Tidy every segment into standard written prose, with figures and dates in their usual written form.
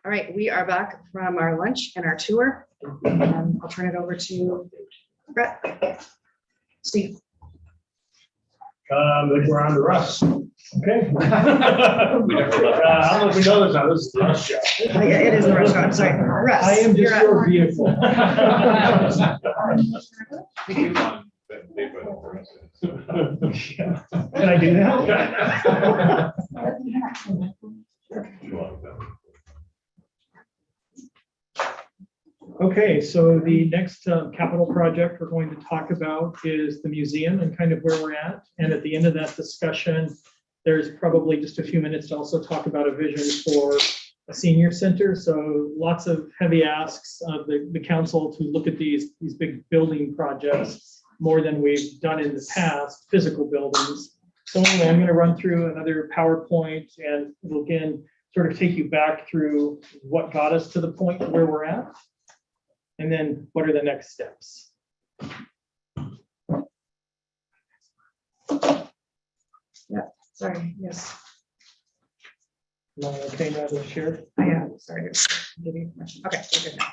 All right, we are back from our lunch and our tour. I'll turn it over to Brett. Steve. I think we're on to Russ. Okay. I don't know if we know this now. This is the Russ show. Yeah, it is the Russ show. I'm sorry. Russ. I am just your vehicle. Can I do that? Okay, so the next capital project we're going to talk about is the museum and kind of where we're at. And at the end of that discussion, there's probably just a few minutes to also talk about a vision for a senior center. So lots of heavy asks of the council to look at these big building projects more than we've done in the past, physical buildings. So anyway, I'm going to run through another PowerPoint and it'll again sort of take you back through what got us to the point where we're at. And then what are the next steps? Yeah, sorry, yes. Okay, now to share. I am, sorry. Give you permission. Okay, we're good now.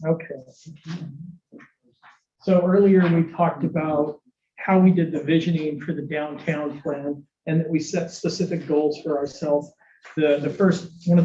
Okay. So earlier we talked about how we did the visioning for the downtown plan and that we set specific goals for ourselves. One of the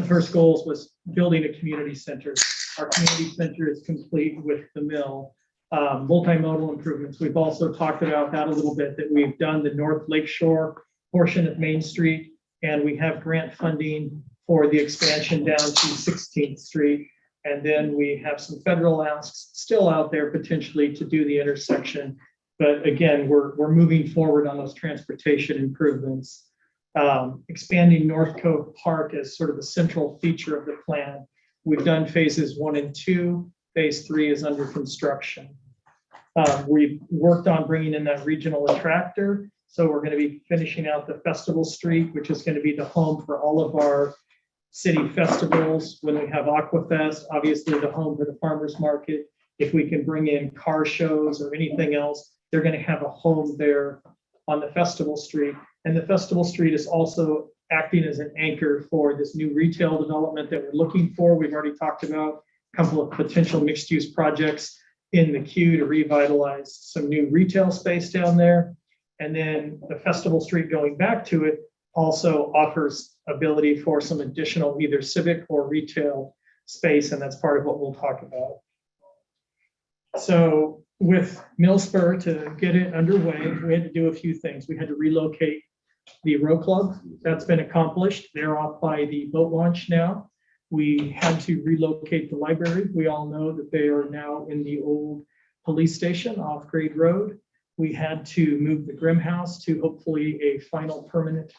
first goals was building a community center. Our community center is complete with the mill, multimodal improvements. We've also talked about that a little bit, that we've done the North Lakeshore portion of Main Street, and we have grant funding for the expansion down to 16th Street. And then we have some federal asks still out there potentially to do the intersection. But again, we're moving forward on those transportation improvements. Expanding North Cove Park as sort of a central feature of the plan. We've done phases 1 and 2. Phase 3 is under construction. We've worked on bringing in that regional attractor. So we're going to be finishing out the Festival Street, which is going to be the home for all of our city festivals. When we have Aquafest, obviously the home for the farmers market. If we can bring in car shows or anything else, they're going to have a home there on the Festival Street. And the Festival Street is also acting as an anchor for this new retail development that we're looking for. We've already talked about a couple of potential mixed use projects in the queue to revitalize some new retail space down there. And then the Festival Street going back to it also offers ability for some additional either civic or retail space, and that's part of what we'll talk about. So with Millspur, to get it underway, we had to do a few things. We had to relocate the row club. That's been accomplished. They're off by the boat launch now. We had to relocate the library. We all know that they are now in the old police station off Grade Road. We had to move the Grimm House to hopefully a final permanent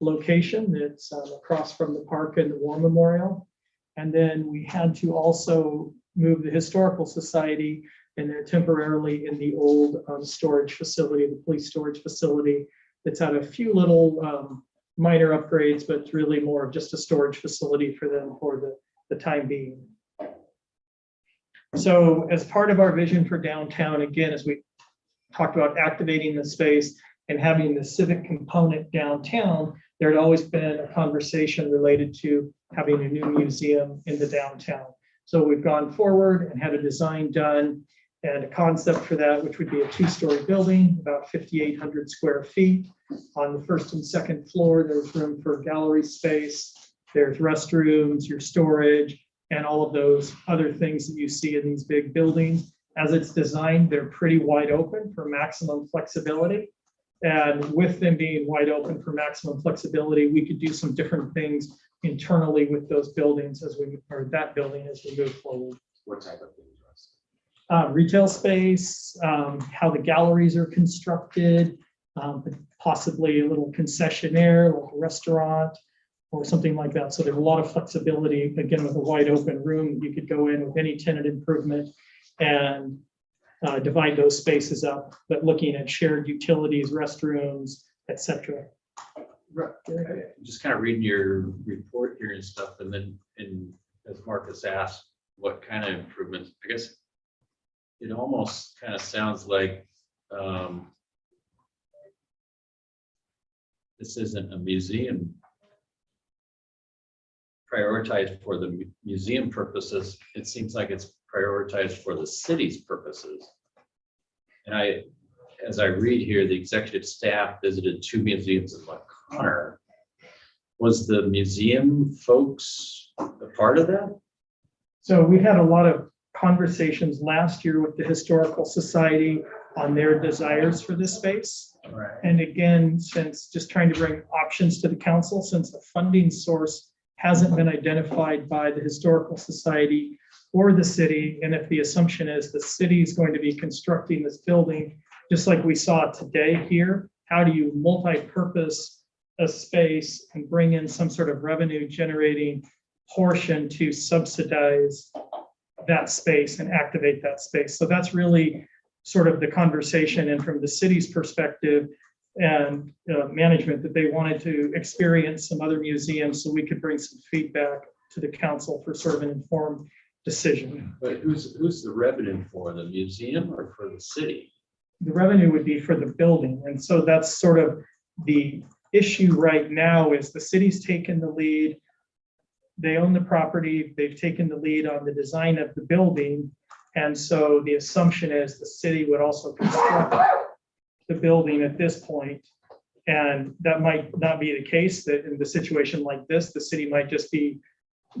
location that's across from the park and the War Memorial. And then we had to also move the Historical Society, and they're temporarily in the old storage facility, the police storage facility. It's had a few little minor upgrades, but it's really more of just a storage facility for them for the time being. So as part of our vision for downtown, again, as we talked about activating the space and having the civic component downtown, there had always been a conversation related to having a new museum in the downtown. So we've gone forward and had a design done and a concept for that, which would be a 2-story building, about 5,800 square feet. On the first and second floor, there's room for gallery space, there's restrooms, your storage, and all of those other things that you see in these big buildings. As it's designed, they're pretty wide open for maximum flexibility. And with them being wide open for maximum flexibility, we could do some different things internally with those buildings or that building as we move forward. What type of things? Retail space, how the galleries are constructed, possibly a little concessionaire, like a restaurant or something like that. So there's a lot of flexibility, again, with a wide open room. You could go in with any tenant improvement and divide those spaces up, but looking at shared utilities, restrooms, etc. Just kind of reading your report here and stuff, and then, as Marcus asked, what kind of improvements, I guess it almost kind of sounds like this isn't a museum prioritized for the museum purposes. It seems like it's prioritized for the city's purposes. And as I read here, the executive staff visited 2 museums in Connor. Was the museum folks a part of that? So we had a lot of conversations last year with the Historical Society on their desires for this space. Right. And again, since just trying to bring options to the council, since the funding source hasn't been identified by the Historical Society or the city, and if the assumption is the city is going to be constructing this building, just like we saw today here, how do you multi-purpose a space and bring in some sort of revenue generating portion to subsidize that space and activate that space? So that's really sort of the conversation, and from the city's perspective and management, that they wanted to experience some other museums so we could bring some feedback to the council for sort of an informed decision. But who's the revenue for, the museum or for the city? The revenue would be for the building. And so that's sort of the issue right now, is the city's taken the lead. They own the property. They've taken the lead on the design of the building. And so the assumption is the city would also construct the building at this point. And that might not be the case, that in the situation like this, the city might just be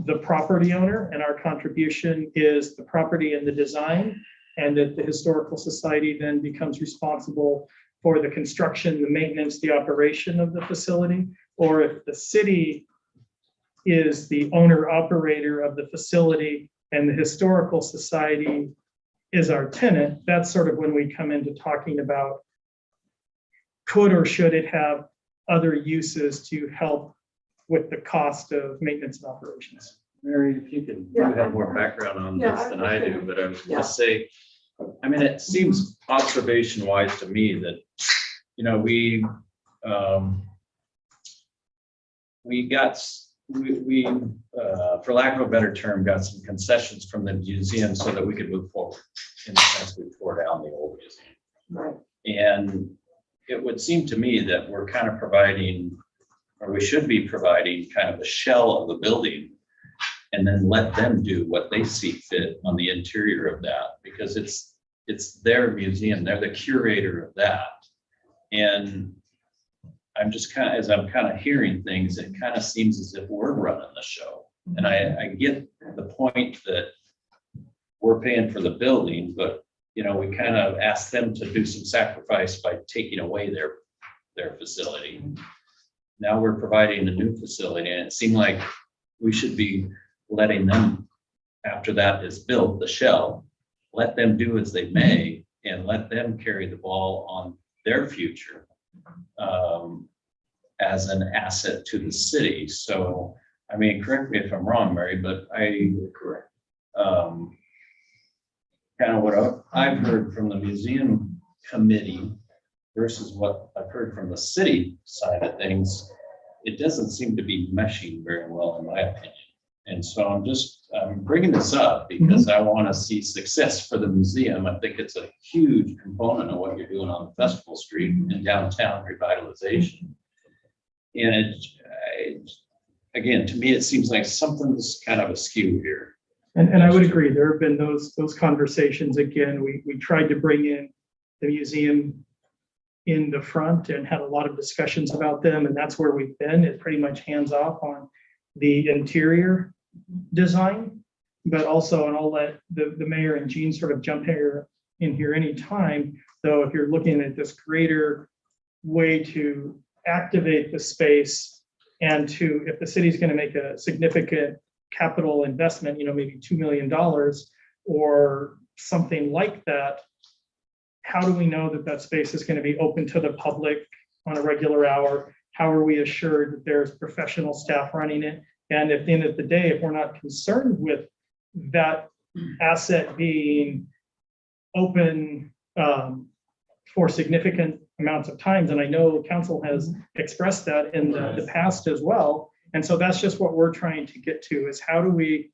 the property owner and our contribution is the property and the design, and that the Historical Society then becomes responsible for the construction, the maintenance, the operation of the facility. Or if the city is the owner operator of the facility and the Historical Society is our tenant, that's sort of when we come into talking about could or should it have other uses to help with the cost of maintenance and operations. Mary, if you can, you have more background on Yeah, this than I do, but I was Yeah. gonna say, I mean, it seems observation wise to me that, you know, we for lack of a better term, got some concessions from the museum so that we could move forward. In the sense, we tore down the old museum. Right. And it would seem to me that we're kind of providing, or we should be providing, kind of a shell of the building, and then let them do what they see fit on the interior of that, because it's their museum. They're the curator of that. And I'm just kind of, as I'm kind of hearing things, it kind of seems as if we're running the show. And I get the point that we're paying for the building, but you know, we kind of asked them to do some sacrifice by taking away their facility. Now we're providing a new facility, and it seemed like we should be letting them, after that is built, the shell, let them do as they may, and let them carry the ball on their future as an asset to the city. So, I mean, correct me if I'm wrong, Mary, but Correct. kind of what I've heard from the museum committee versus what I've heard from the city side of things, it doesn't seem to be meshing very well, in my opinion. And so I'm bringing this up because I want to see success for the museum. I think it's a huge component of what you're doing on Festival Street and downtown revitalization. And again, to me, it seems like something's kind of askew here. And I would agree, there have been those conversations. Again, we tried to bring in the museum in the front and had a lot of discussions about them, and that's where we've been. It's pretty much hands off on the interior design, but also, and I'll let the mayor and Jean sort of jump in here anytime, though, if you're looking at this greater way to activate the space, and to, if the city's going to make a significant capital investment, you know, maybe $2 million or something like that, how do we know that that space is going to be open to the public on a regular hour? How are we assured that there's professional staff running it? And at the end of the day, if we're not concerned with that asset being open for significant amounts of times, and I know council has expressed that in the past as well. And so that's just what we're trying to get to, is how do we,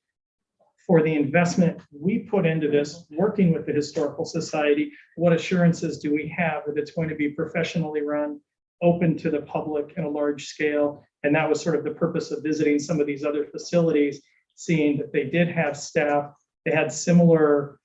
for the investment we put into this, working with the Historical Society, what assurances do we have that it's going to be professionally run, open to the public in a large scale? And that was sort of the purpose of visiting some of these other facilities, seeing that they did have staff, they had similar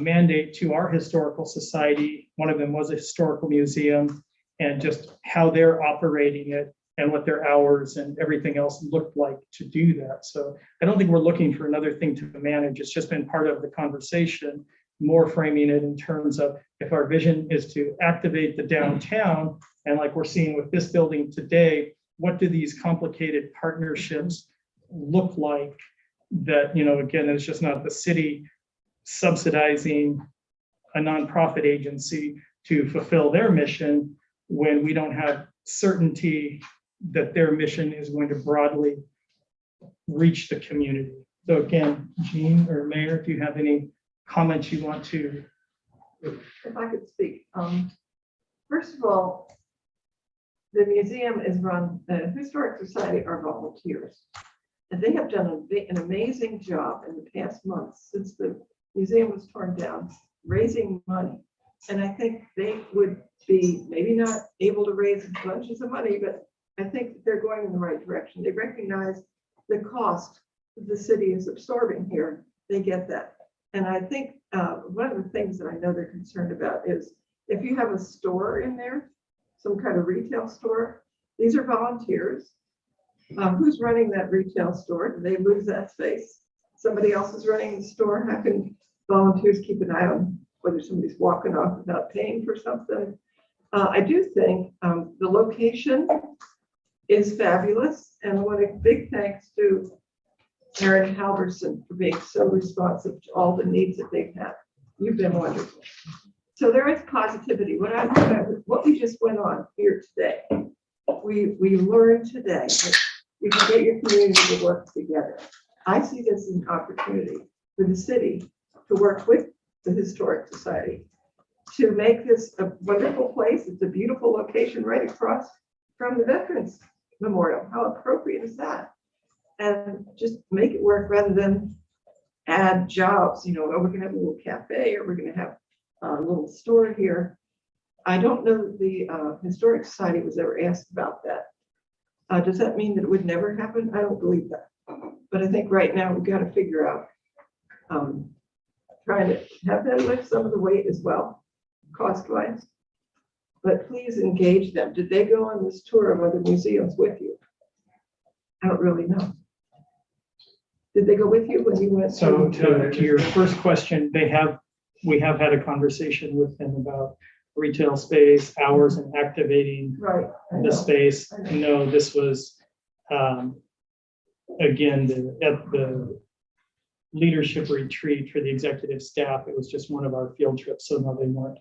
mandate to our Historical Society. One of them was a historical museum, and just how they're operating it and what their hours and everything else looked like to do that. So I don't think we're looking for another thing to manage. It's just been part of the conversation, more framing it in terms of, if our vision is to activate the downtown, and like we're seeing with this building today, what do these complicated partnerships look like that, again, it's just not the city subsidizing a nonprofit agency to fulfill their mission when we don't have certainty that their mission is going to broadly reach the community. So again, Jean or Mayor, if you have any comments you want to. If I could speak. First of all, the museum is run, the Historic Society are volunteers. And they have done an amazing job in the past months since the museum was torn down, raising money. And I think they would be maybe not able to raise bunches of money, but I think they're going in the right direction. They recognize the cost that the city is absorbing here. They get that. And I think one of the things that I know they're concerned about is if you have a store in there, some kind of retail store, these are volunteers. Who's running that retail store? Do they lose that space? Somebody else is running the store. How can volunteers keep an eye on whether somebody's walking off without paying for something? I do think the location is fabulous. And I want a big thanks to Aaron Halverson for being so responsive to all the needs that they've had. You've been wonderful. So there is positivity. What we just went on here today, we learned today that you can get your community to work together. I see this as an opportunity for the city to work with the Historic Society to make this a wonderful place. It's a beautiful location right across from the Veterans Memorial. How appropriate is that? And just make it work rather than add jobs. Oh, we're going to have a little cafe, or we're going to have a little store here. I don't know that the Historic Society was ever asked about that. Does that mean that it would never happen? I don't believe that. But I think right now we've got to figure out trying to have them lift some of the weight as well, cost-wise. But please engage them. Did they go on this tour of other museums with you? I don't really know. Did they go with you when you went? So to your first question, we have had a conversation with them about retail space, hours, and activating the space. No, this was, again, at the leadership retreat for the executive staff. It was just one of our field trips, so no, they weren't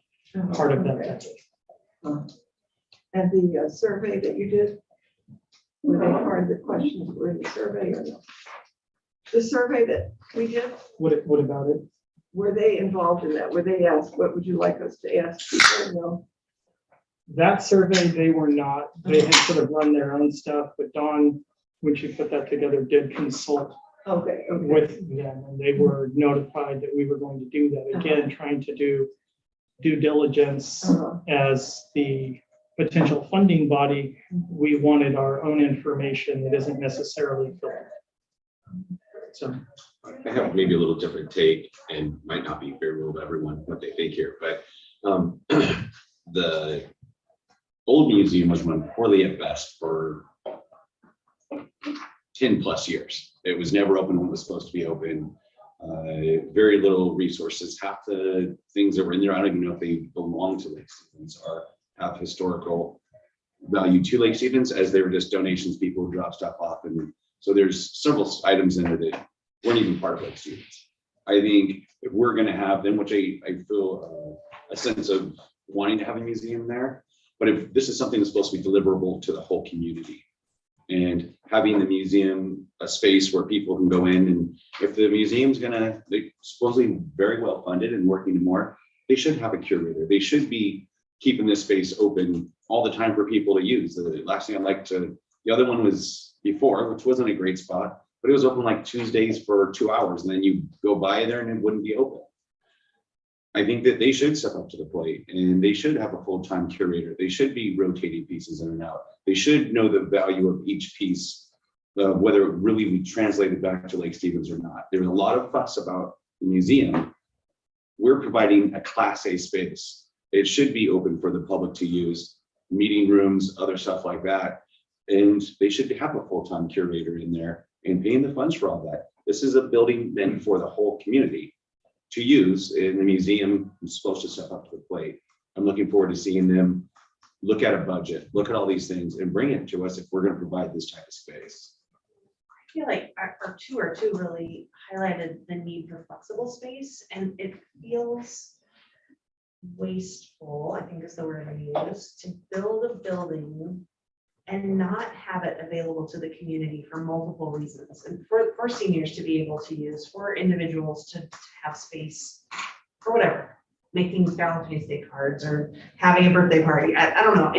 part of that. And the survey that you did, were they part of the questions were in the survey or no? The survey that we did, What about it? were they involved in that? Were they asked, what would you like us to ask people? No. That survey, they were not. They had sort of run their own stuff, but Dawn, when she put that together, did consult Okay. with them, and they were notified that we were going to do that. Again, trying to do due diligence as the potential funding body. We wanted our own information that isn't necessarily filtered. So I have maybe a little different take, and might not be favorable to everyone what they think here, but the old museum was run poorly at best for 10 plus years. It was never open when it was supposed to be open. Very little resources. Half the things that were in there, I don't even know if they belong to Lake Stevens, or have historical value to Lake Stevens, as they were just donations. People would drop stuff off, and so there's several items in there that weren't even part of Lake Stevens. I think if we're going to have them, which I feel a sense of wanting to have a museum there, but if this is something that's supposed to be deliverable to the whole community, and having the museum a space where people can go in, and if the museum's they supposedly very well funded and working more, they should have a curator. They should be keeping this space open all the time for people to use. The last thing I'd like to, the other one was before, which wasn't a great spot, but it was open like Tuesdays for 2 hours, and then you go by there and it wouldn't be open. I think that they should step up to the plate, and they should have a full-time curator. They should be rotating pieces in and out. They should know the value of each piece, whether it really be translated back to Lake Stevens or not. There's a lot of fuss about the museum. We're providing a Class A space. It should be open for the public to use, meeting rooms, other stuff like that. And they should have a full-time curator in there and paying the funds for all that. This is a building meant for the whole community to use, and the museum is supposed to step up to the plate. I'm looking forward to seeing them look at a budget, look at all these things and bring it to us if we're going to provide this type of space. I feel like our tour too really highlighted the need for flexible space, and it feels wasteful, I think is the word I use, to build a building and not have it available to the community for multiple reasons, and for seniors to be able to use, for individuals to have space for whatever, making Valentine's Day cards or having a birthday party. I don't know.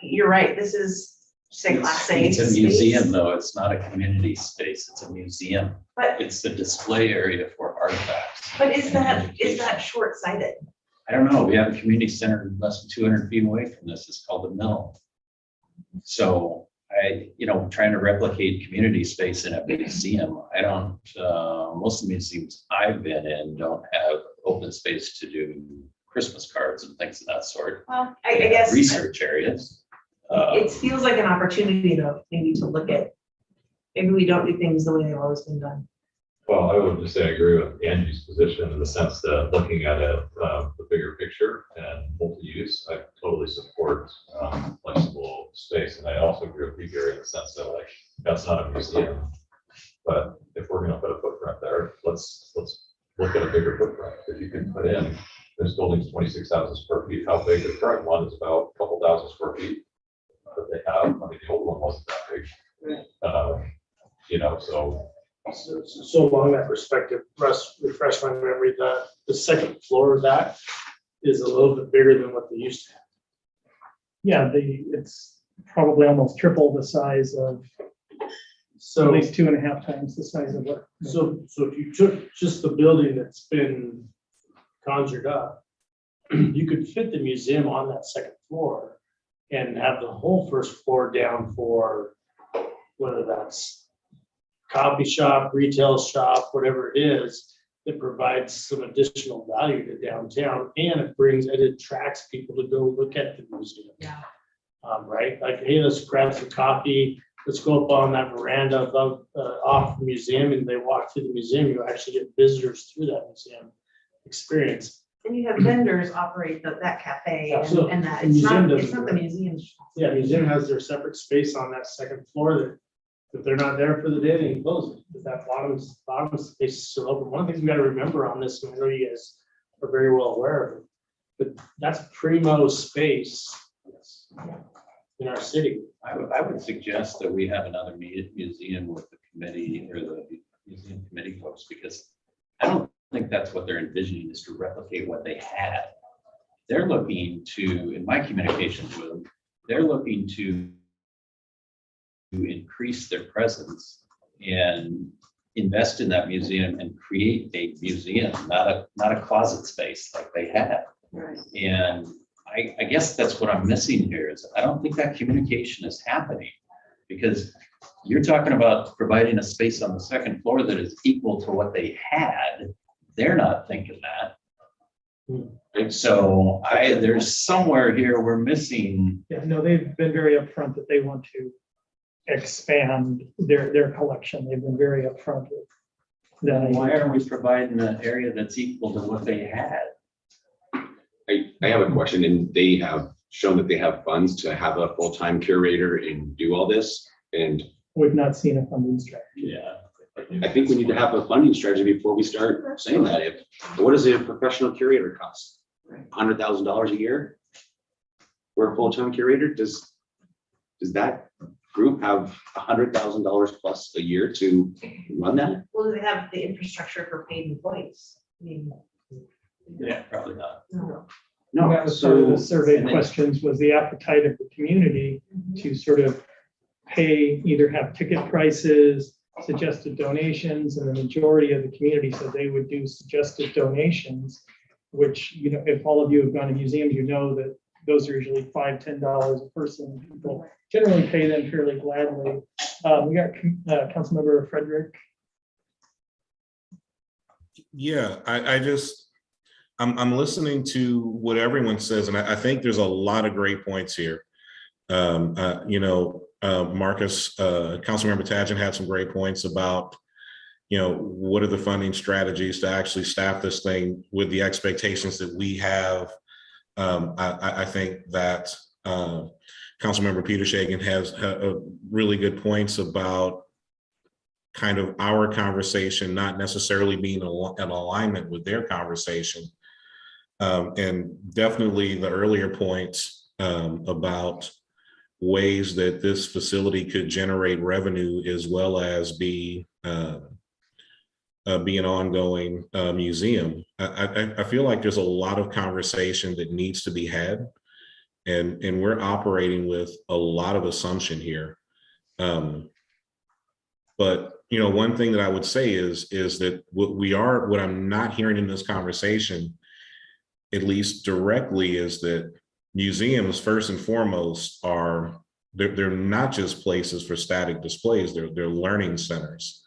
You're right. This is say Class A. It's a museum though. It's not a community space. It's a museum. But It's the display area for artifacts. is that short-sighted? I don't know. We have a community center less than 200 feet away from this. It's called the Mill. So trying to replicate community space in a museum, I don't, most of the museums I've been in don't have open space to do Christmas cards and things of that sort. Well, I They have guess research areas. it feels like an opportunity though, maybe to look at, maybe we don't do things the way they've always been done. Well, I would just say I agree with Angie's position in the sense that looking at it, the bigger picture and multi-use, I totally support flexible space. And I also agree with you, Gary, in the sense that like, that's not a museum. But if we're gonna put a footprint there, let's look at a bigger footprint. If you can put in, this building's 26,000 square feet. How big? The current one is about a couple thousand square feet that they have. I mean, the old one wasn't that big. So along that perspective, Russ, refresh my memory, that the second floor of that is a little bit bigger than what they used to have. Yeah, it's probably almost triple the size of, at So, least 2.5 times the size of what. so if you took just the building that's been conjured up, you could fit the museum on that second floor and have the whole first floor down for whether that's coffee shop, retail shop, whatever it is, that provides some additional value to downtown, and it attracts people to go look at the museum. Yeah. Right, like, hey, let's grab some coffee, let's go up on that veranda above, off the museum, and they walk through the museum, you actually get visitors through that museum experience. And you have vendors operate that cafe Absolutely. and that, The it's museum not doesn't the do it. museum's. Yeah, museum has their separate space on that second floor that if they're not there for the day, they can close it. But that bottom space is still open. One of the things we gotta remember on this, and I know you guys are very well aware of it, but that's primo space in our city. I would suggest that we have another museum with the committee or the museum committee folks, because I don't think that's what they're envisioning, is to replicate what they had. They're looking to, in my communications with them, they're looking to increase their presence and invest in that museum and create a museum, not a closet space like they had. Right. And I guess that's what I'm missing here, is I don't think that communication is happening, because you're talking about providing a space on the second floor that is equal to what they had. They're not thinking that. And so there's somewhere here we're missing. Yeah, no, they've been very upfront that they want to expand their collection. They've been very upfront with that. Why aren't we providing an area that's equal to what they had? I have a question, and they have shown that they have funds to have a full-time curator and do all this. And We've not seen a funding strategy. Yeah. I think we need to have a funding strategy before we start saying that. What does a professional curator cost? $100,000 a year? For a full-time curator, does that group have $100,000 plus a year to run that? Well, do they have the infrastructure for paid employees? I mean, Yeah, probably not. no. No, That was part of the so- survey and then- questions, was the appetite of the community to sort of pay, either have ticket prices, suggested donations, and the majority of the community said they would do suggested donations, which, you know, if all of you have gone to museums, you know that those are usually $5, $10 a person. People generally pay them fairly gladly. We got Councilmember Frederick. Yeah, I'm listening to what everyone says, and I think there's a lot of great points here. Marcus, Councilmember Tagin had some great points about, what are the funding strategies to actually staff this thing with the expectations that we have. I think that Councilmember Peter Shagan has really good points about kind of our conversation not necessarily being in alignment with their conversation. And definitely the earlier points about ways that this facility could generate revenue as well as be an ongoing museum. I feel like there's a lot of conversation that needs to be had, and we're operating with a lot of assumption here. But one thing that I would say is that what I'm not hearing in this conversation, at least directly, is that museums, first and foremost, they're not just places for static displays, they're learning centers.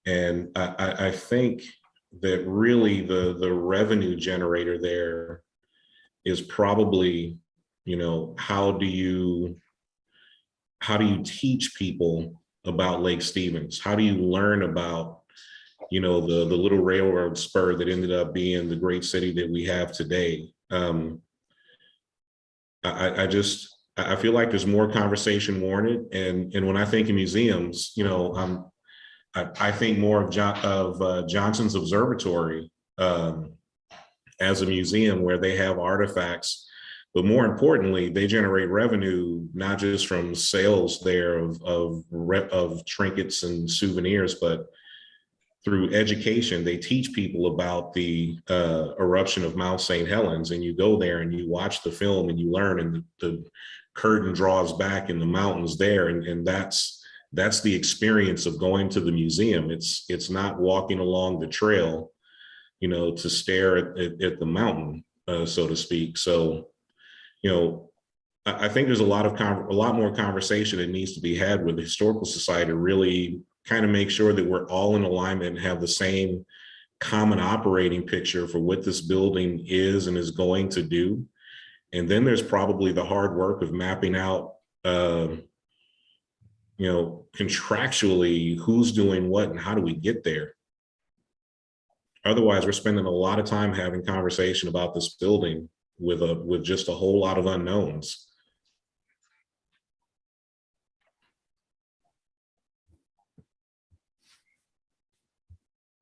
And I think that really the revenue generator there is probably, how do you teach people about Lake Stevens? How do you learn about, the little railroad spur that ended up being the great city that we have today? I feel like there's more conversation warranted. And when I think of museums, I think more of Johnson's Observatory as a museum where they have artifacts, but more importantly, they generate revenue not just from sales there of trinkets and souvenirs, but through education. They teach people about the eruption of Mount St. Helens, and you go there and you watch the film and you learn, and the curtain draws back in the mountains there, and that's the experience of going to the museum. It's not walking along the trail, to stare at the mountain, so to speak. So, I think there's a lot more conversation that needs to be had with the Historical Society to really kind of make sure that we're all in alignment and have the same common operating picture for what this building is and is going to do. And then there's probably the hard work of mapping out, contractually who's doing what and how do we get there. Otherwise, we're spending a lot of time having conversation about this building with just a whole lot of unknowns.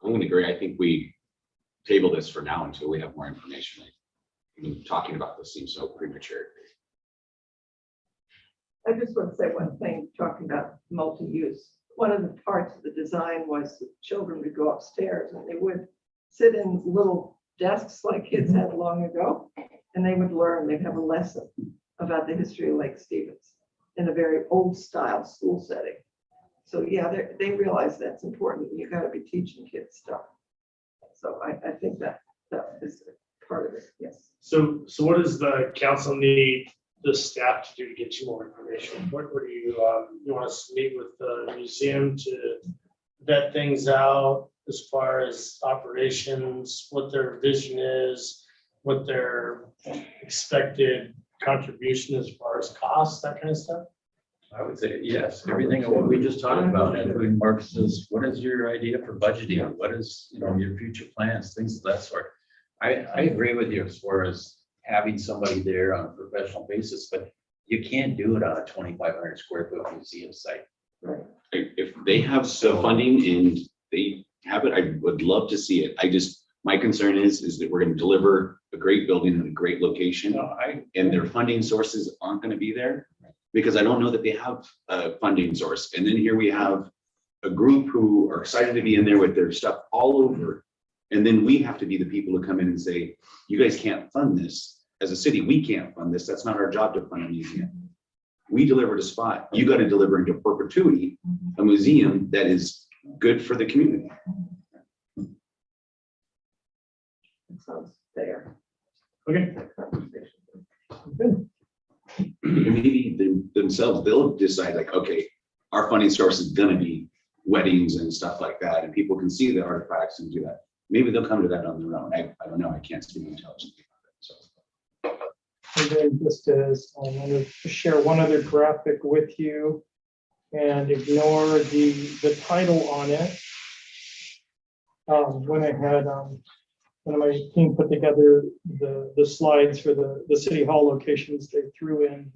I'm going to agree. I think we table this for now until we have more information. Talking about this seems so premature. I just want to say one thing, talking about multi-use. One of the parts of the design was that children would go upstairs and they would sit in little desks like kids had long ago, and they would learn, they'd have a lesson about the history of Lake Stevens in a very old style school setting. So yeah, they realize that's important. You got to be teaching kids stuff. So I think that is part of it, yes. So what does the council need the staff to do to get you more information? What do you want us to meet with the museum to vet things out as far as operations, what their vision is, what their expected contribution as far as costs, that kind of stuff? I would say yes, everything of what we just talked about, including Marcus's, what is your idea for budgeting? What is, your future plans, things of that sort. I agree with you as far as having somebody there on a professional basis, but you can't do it on a 2,500 square foot museum site. Right. If they have the funding and they have it, I would love to see it. My concern is that we're going to deliver a great building in a great location, and their funding sources aren't going to be there, because I don't know that they have a funding source. And then here we have a group who are excited to be in there with their stuff all over. And then we have to be the people who come in and say, you guys can't fund this. as a city, we can't fund this. That's not our job to fund a museum. We delivered a spot. You got to deliver into perpetuity a museum that is good for the community. That sounds fair. Okay, Good. Maybe themselves, they'll decide like, okay, our funding source is gonna be weddings and stuff like that, and people can see the artifacts and do that. Maybe they'll come to that on their own. I don't know. I can't speak intelligently. So. And then just as I wanted to share one other graphic with you and ignore the title on it. When I had when my team put together the slides for the city hall locations, they threw in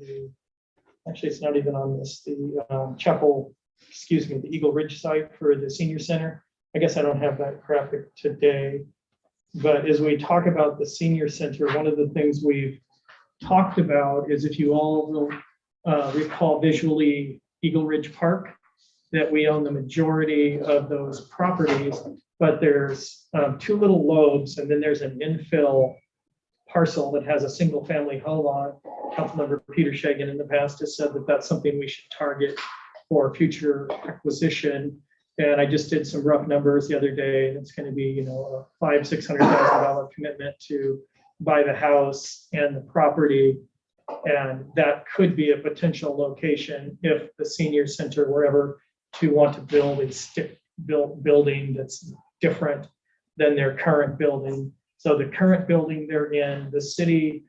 actually it's not even on this, the chapel, excuse me, the Eagle Ridge site for the senior center. I guess I don't have that graphic today, but as we talk about the senior center, one of the things we've talked about is, if you all will recall visually Eagle Ridge Park, that we own the majority of those properties, but there's two little lobes, and then there's an infill parcel that has a single family home on. Councilmember Peter Shagan in the past has said that that's something we should target for future acquisition. And I just did some rough numbers the other day, and it's going to be, a $500,000-$600,000 commitment to buy the house and the property. And that could be a potential location if the senior center were ever to want to build a stick-built building that's different than their current building. So the current building they're in, the city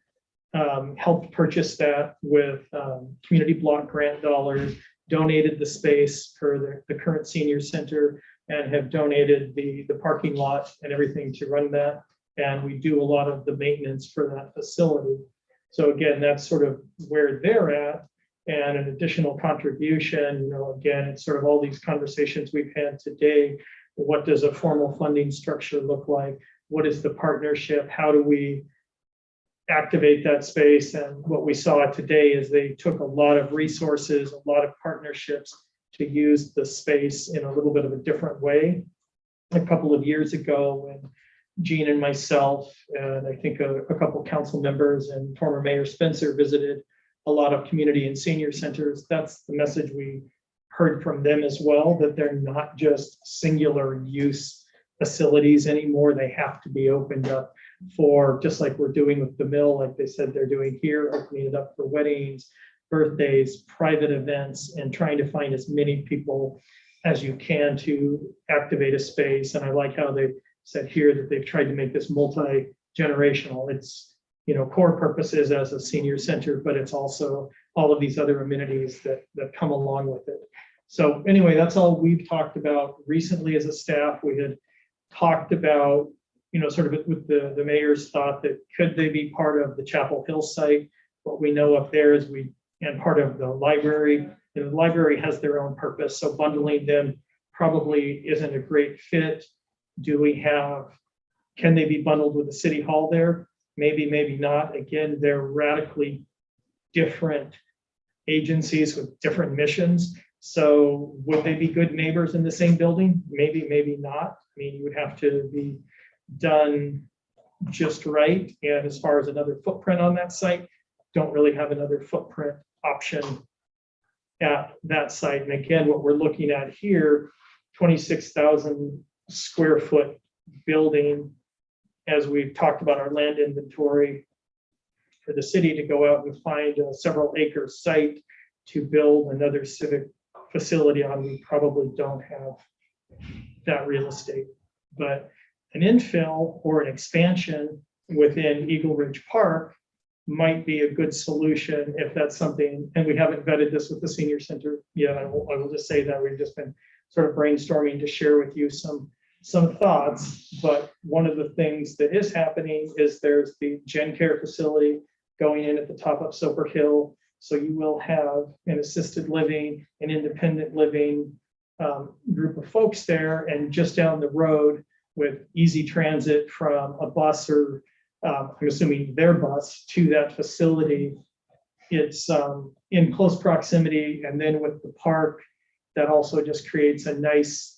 helped purchase that with community block grant dollars, donated the space for the current senior center, and have donated the parking lot and everything to run that. And we do a lot of the maintenance for that facility. So again, that's sort of where they're at. And an additional contribution, again, it's sort of all these conversations we've had today. What does a formal funding structure look like? What is the partnership? How do we activate that space? And what we saw today is they took a lot of resources, a lot of partnerships to use the space in a little bit of a different way. A couple of years ago, when Gene and myself, and I think a couple council members and former Mayor Spencer visited a lot of community and senior centers, that's the message we heard from them as well, that they're not just singular use facilities anymore. They have to be opened up for, just like we're doing with the mill, like they said they're doing here, opening it up for weddings, birthdays, private events, and trying to find as many people as you can to activate a space. And I like how they said here that they've tried to make this multi-generational. It's, core purposes as a senior center, but it's also all of these other amenities that come along with it. So anyway, that's all we've talked about recently as a staff. We had talked about, sort of with the mayor's thought that could they be part of the Chapel Hill site? What we know up there is and part of the library. The library has their own purpose, so bundling them probably isn't a great fit. Can they be bundled with the city hall there? Maybe, maybe not. Again, they're radically different agencies with different missions. So would they be good neighbors in the same building? Maybe, maybe not. I mean, you would have to be done just right. And as far as another footprint on that site, don't really have another footprint option at that site. And again, what we're looking at here, 26,000 square foot building, as we've talked about our land inventory, for the city to go out and find a several acre site to build another civic facility on, we probably don't have that real estate. But an infill or an expansion within Eagle Ridge Park might be a good solution if that's something, and we haven't vetted this with the senior center yet. I will just say that we've just been sort of brainstorming to share with you some thoughts. But one of the things that is happening is there's the Gen Care facility going in at the top of Soper Hill. So you will have an assisted living, an independent living group of folks there, and just down the road with easy transit from a bus or I'm assuming their bus to that facility. It's in close proximity, and then with the park, that also just creates a nice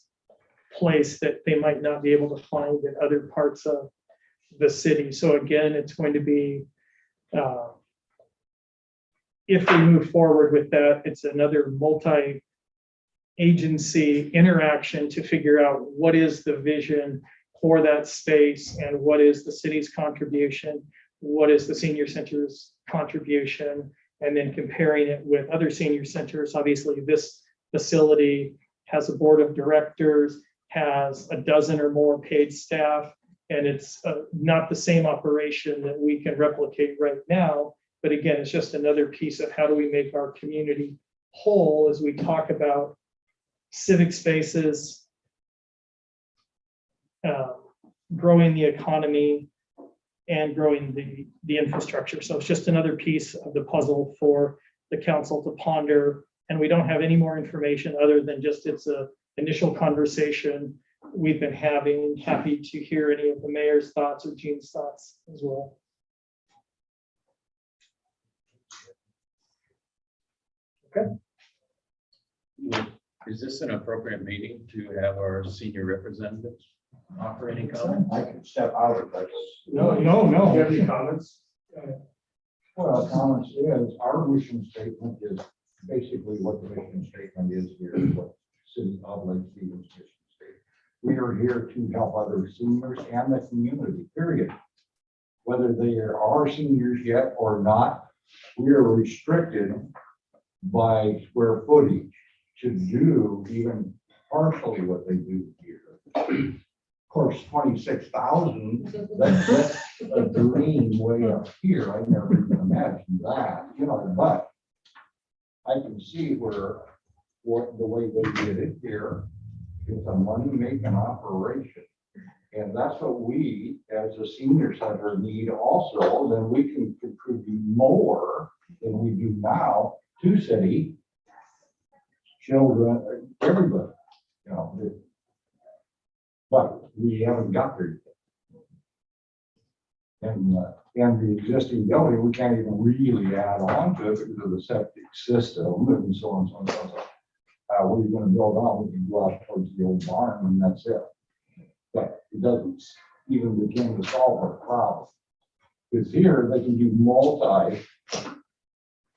place that they might not be able to find in other parts of the city. So again, it's going to be If we move forward with that, it's another multi-agency interaction to figure out what is the vision for that space and what is the city's contribution, what is the senior center's contribution, and then comparing it with other senior centers. Obviously, this facility has a board of directors, has a dozen or more paid staff, and it's not the same operation that we can replicate right now. But again, it's just another piece of how do we make our community whole as we talk about civic spaces, growing the economy, and growing the infrastructure. So it's just another piece of the puzzle for the council to ponder. And we don't have any more information other than just it's a initial conversation we've been having. Happy to hear any of the mayor's thoughts or Gene's thoughts as well. Is this an appropriate meeting to have our senior representatives offer any comment? I can step out of this. No. Do you have any comments? Well, comments is, our mission statement is basically what the mission statement is here, is what City of Lake Stevens mission statement. We are here to help other seniors and the community, period. Whether they are seniors yet or not, we are restricted by square footage to do even partially what they do here. Of course, 26,000, that's a dream way up here. I never even imagined that, but I can see what the way they did it here is a money-making operation. And that's what we, as a senior center, need also. Then we can contribute more than we do now to city, children, everybody, but we haven't got there yet. And the existing building, we can't even really add on to it because of the septic system and so on and so on. What are you going to build on? We can go out towards the old barn and that's it. But it doesn't even begin to solve our problem. Because here they can do multi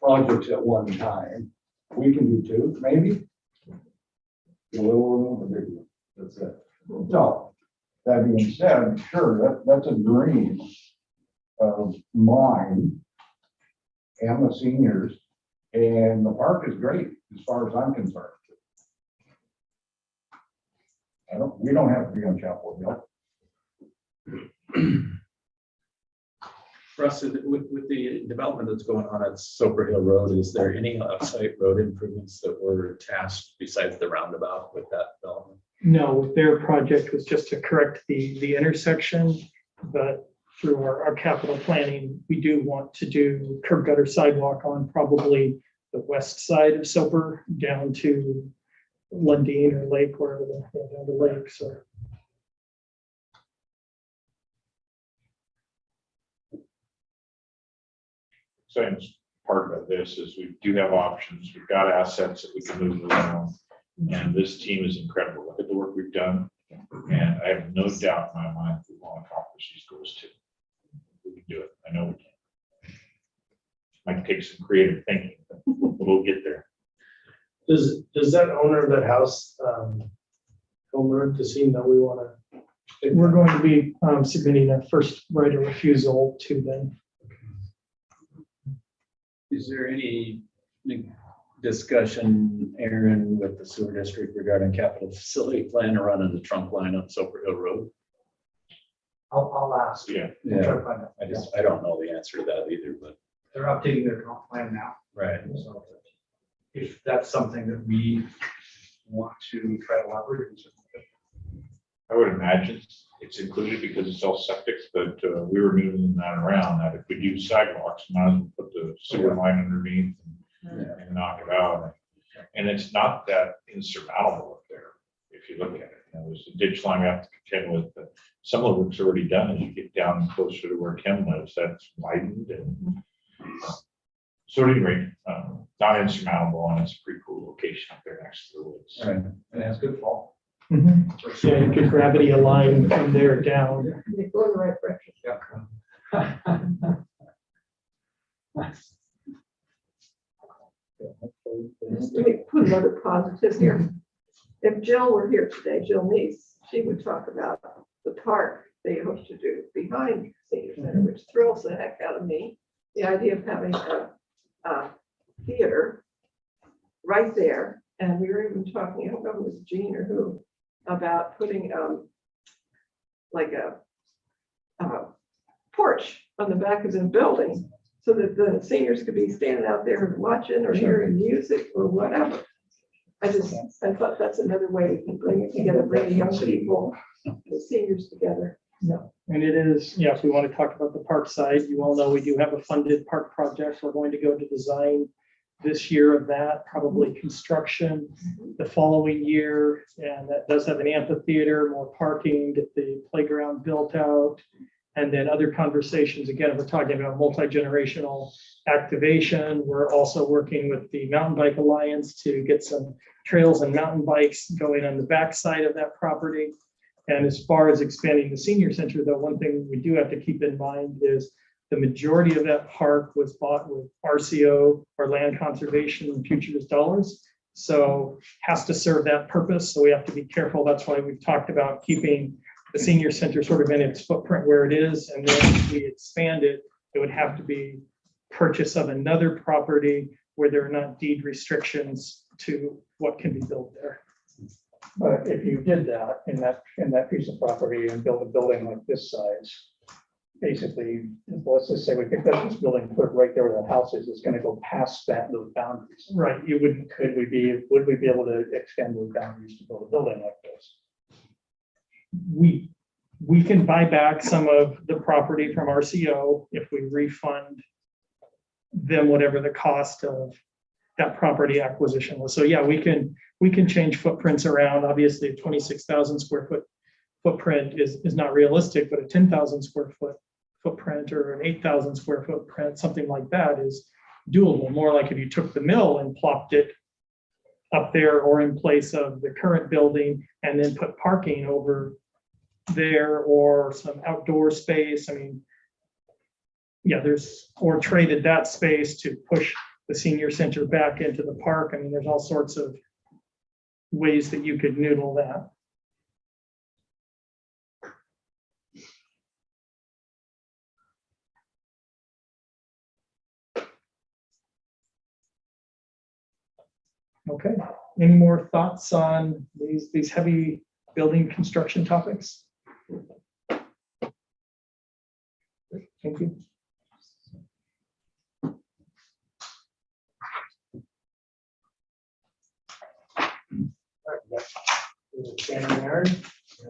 projects at one time. We can do two, maybe. A little room, a big room. That's it. So, that being said, sure, that's a dream of mine and the seniors. And the park is great as far as I'm concerned. We don't have to be on Chapel Hill. Russ, with the development that's going on at Soper Hill Road, is there any off-site road improvements that were tasked besides the roundabout with that development? No, their project was just to correct the intersection, but through our capital planning, we do want to do curb gutter sidewalk on probably the west side of Soper down to Lundeen or Lake, wherever down the lake. So Same part of this is we do have options. We've got assets that we can move around. And this team is incredible. Look at the work we've done. And I have no doubt in my mind we want to accomplish these goals too. We can do it. I know we can. Might take some creative thinking, but we'll get there. Does that owner of that house, Culver, to see that we want to? we're going to be submitting a first right of refusal to them. Is there any discussion, Aaron, with the sewer district regarding capital facility plan or running the trunk line up Soper Hill Road? I'll ask. Yeah. I'll try to find out. I don't know the answer to that either, but. They're updating their comp plan now. Right. So if that's something that we want to try to leverage. I would imagine it's included because it's all septic, but we were moving that around, that if we do sidewalks, might as well put the sewer line underneath and knock it out. And it's not that insurmountable up there, if you look at it. There's a ditch line we have to contend with, but some of the work's already done as you get down closer to where Kim lives, that's widened and so at any rate, not insurmountable, and it's a pretty cool location up there next to the woods. Right. And that's good fall. Yeah, you could gravity align from there down. They go in the right direction. Yeah. Let me put another positive here. If Jill were here today, Jill Neese, she would talk about the park they hope to do behind Senior Center, which thrills the heck out of me. The idea of having a theater right there. And we were even talking, I don't know if it was Gene or who, about putting like a porch on the back of the building so that the seniors could be standing out there watching or hearing music or whatever. I thought that's another way we can bring it together, bring the young people, the seniors together. Yeah, and it is, yeah, if we want to talk about the park side, you all know we do have a funded park project. We're going to go to design this year of that, probably construction the following year. And that does have an amphitheater, more parking, get the playground built out. And then other conversations, again, we're talking about multi-generational activation. We're also working with the Mountain Bike Alliance to get some trails and mountain bikes going on the backside of that property. And as far as expanding the senior center, though, one thing we do have to keep in mind is the majority of that park was bought with RCO or land conservation and futures dollars. So has to serve that purpose. So we have to be careful. That's why we've talked about keeping the senior center sort of in its footprint where it is. And then if we expand it, it would have to be purchase of another property where there are not deed restrictions to what can be built there. But if you did that in that piece of property and build a building like this size, basically, let's just say we picked up this building, put it right there where the house is, it's gonna go past those boundaries. Right, you would, Would we be able to extend those boundaries to build a building like this? we can buy back some of the property from RCO if we refund them whatever the cost of that property acquisition was. So yeah, we can change footprints around. Obviously, a 26,000 square foot footprint is not realistic, but a 10,000 square foot footprint or an 8,000 square footprint, something like that is doable. More like if you took the mill and plopped it up there or in place of the current building and then put parking over there or some outdoor space. I mean, yeah, or traded that space to push the senior center back into the park. I mean, there's all sorts of ways that you could noodle that. Okay, any more thoughts on these heavy building construction topics? Thank you. Shannon Aaron, and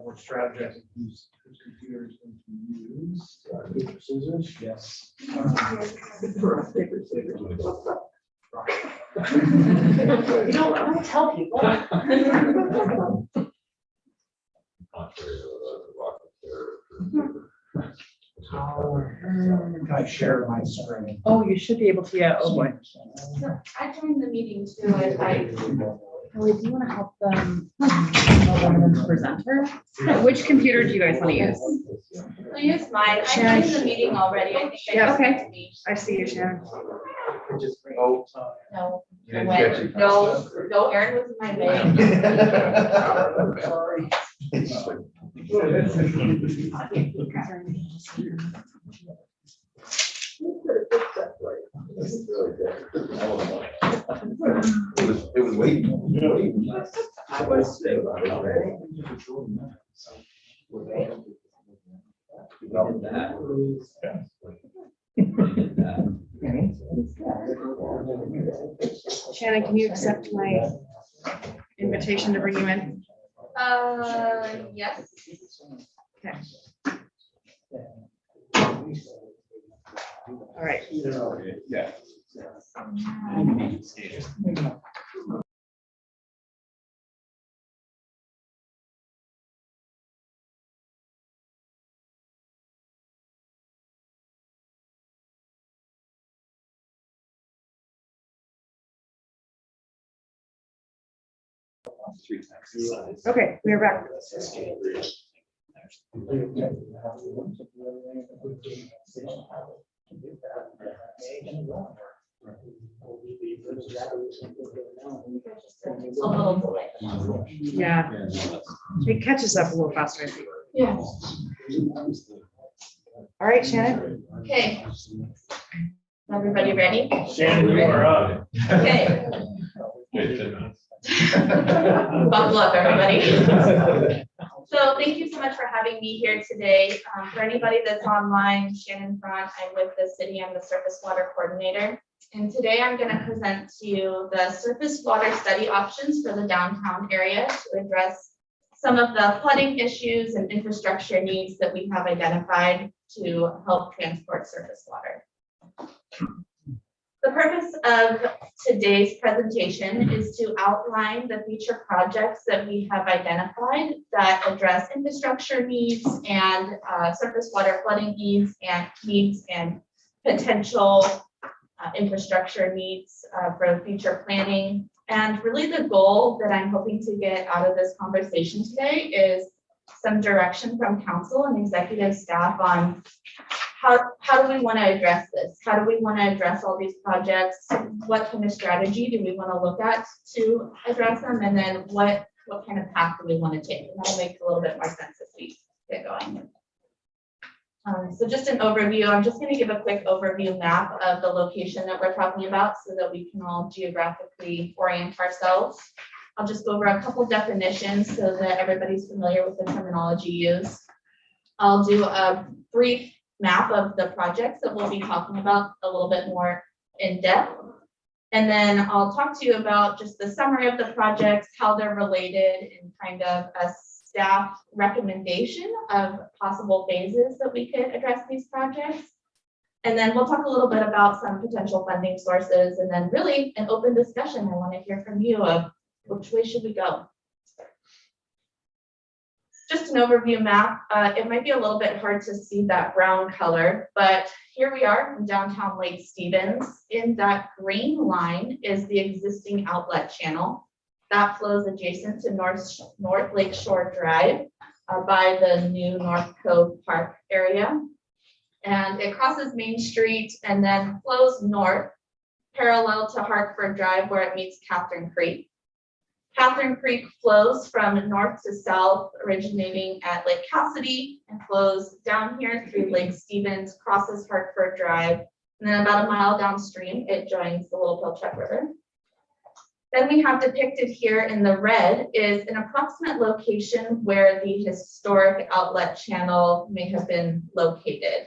we're strategizing whose computers we can use. Paper, scissors, yes. You don't want to tell people. Contrary to the rocket there. Can I share my screen? Oh, you should be able to, yeah, oh boy. I joined the meeting too, I Kelly, do you want to help them? One of them's presenter. Which computer do you guys want to use? will use mine, I Shannon. joined the meeting already, I think. I Yeah, just okay. need to be- I see you, Sharon. Oh, No, You I didn't went, catch it. no, Aaron was in my way. sorry. It was waiting. I was too. Shannon, can you accept my invitation to bring you in? Yes. Okay. All right. Yeah. Okay, we're back. A little delay. Yeah, it catches up a little faster, I think. Yeah. All right, Shannon. Okay. Everybody ready? Shannon, you are up. Okay. Wait 10 minutes. Buckle up, everybody. So thank you so much for having me here today. For anybody that's online, Shannon Front, I'm with the city. I'm the surface water coordinator. And today I'm going to present to you the surface water study options for the downtown area to address some of the flooding issues and infrastructure needs that we have identified to help transport surface water. The purpose of today's presentation is to outline the future projects that we have identified that address infrastructure needs and surface water flooding needs and potential infrastructure needs for future planning. And really the goal that I'm hoping to get out of this conversation today is some direction from council and executive staff on how do we want to address this? How do we want to address all these projects? What kind of strategy do we want to look at to address them? And then what kind of path do we want to take? And that'll make a little bit more sense as we get going. So just an overview, I'm just going to give a quick overview map of the location that we're talking about so that we can all geographically orient ourselves. I'll just go over a couple definitions so that everybody's familiar with the terminology used. I'll do a brief map of the projects that we'll be talking about a little bit more in depth. And then I'll talk to you about just the summary of the projects, how they're related, and kind of a staff recommendation of possible phases that we could address these projects. And then we'll talk a little bit about some potential funding sources, and then really an open discussion. I want to hear from you of which way should we go. Just an overview map. It might be a little bit hard to see that brown color, but here we are in downtown Lake Stevens. In that green line is the existing outlet channel that flows adjacent to North Lake Shore Drive by the new North Cove Park area. And it crosses Main Street and then flows north parallel to Hartford Drive where it meets Catherine Creek. Catherine Creek flows from north to south, originating at Lake Cassidy and flows down here through Lake Stevens, crosses Hartford Drive, and then about a mile downstream, it joins the Little Pilchuck River. Then we have depicted here in the red is an approximate location where the historic outlet channel may have been located.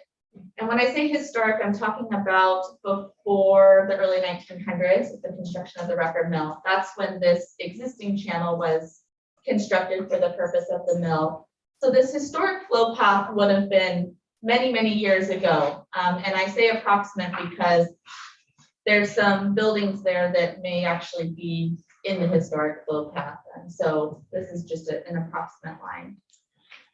And when I say historic, I'm talking about before the early 1900s, with the construction of the record mill. That's when this existing channel was constructed for the purpose of the mill. So this historic flow path would have been many, many years ago. And I say approximate because there's some buildings there that may actually be in the historic flow path. And so this is just an approximate line.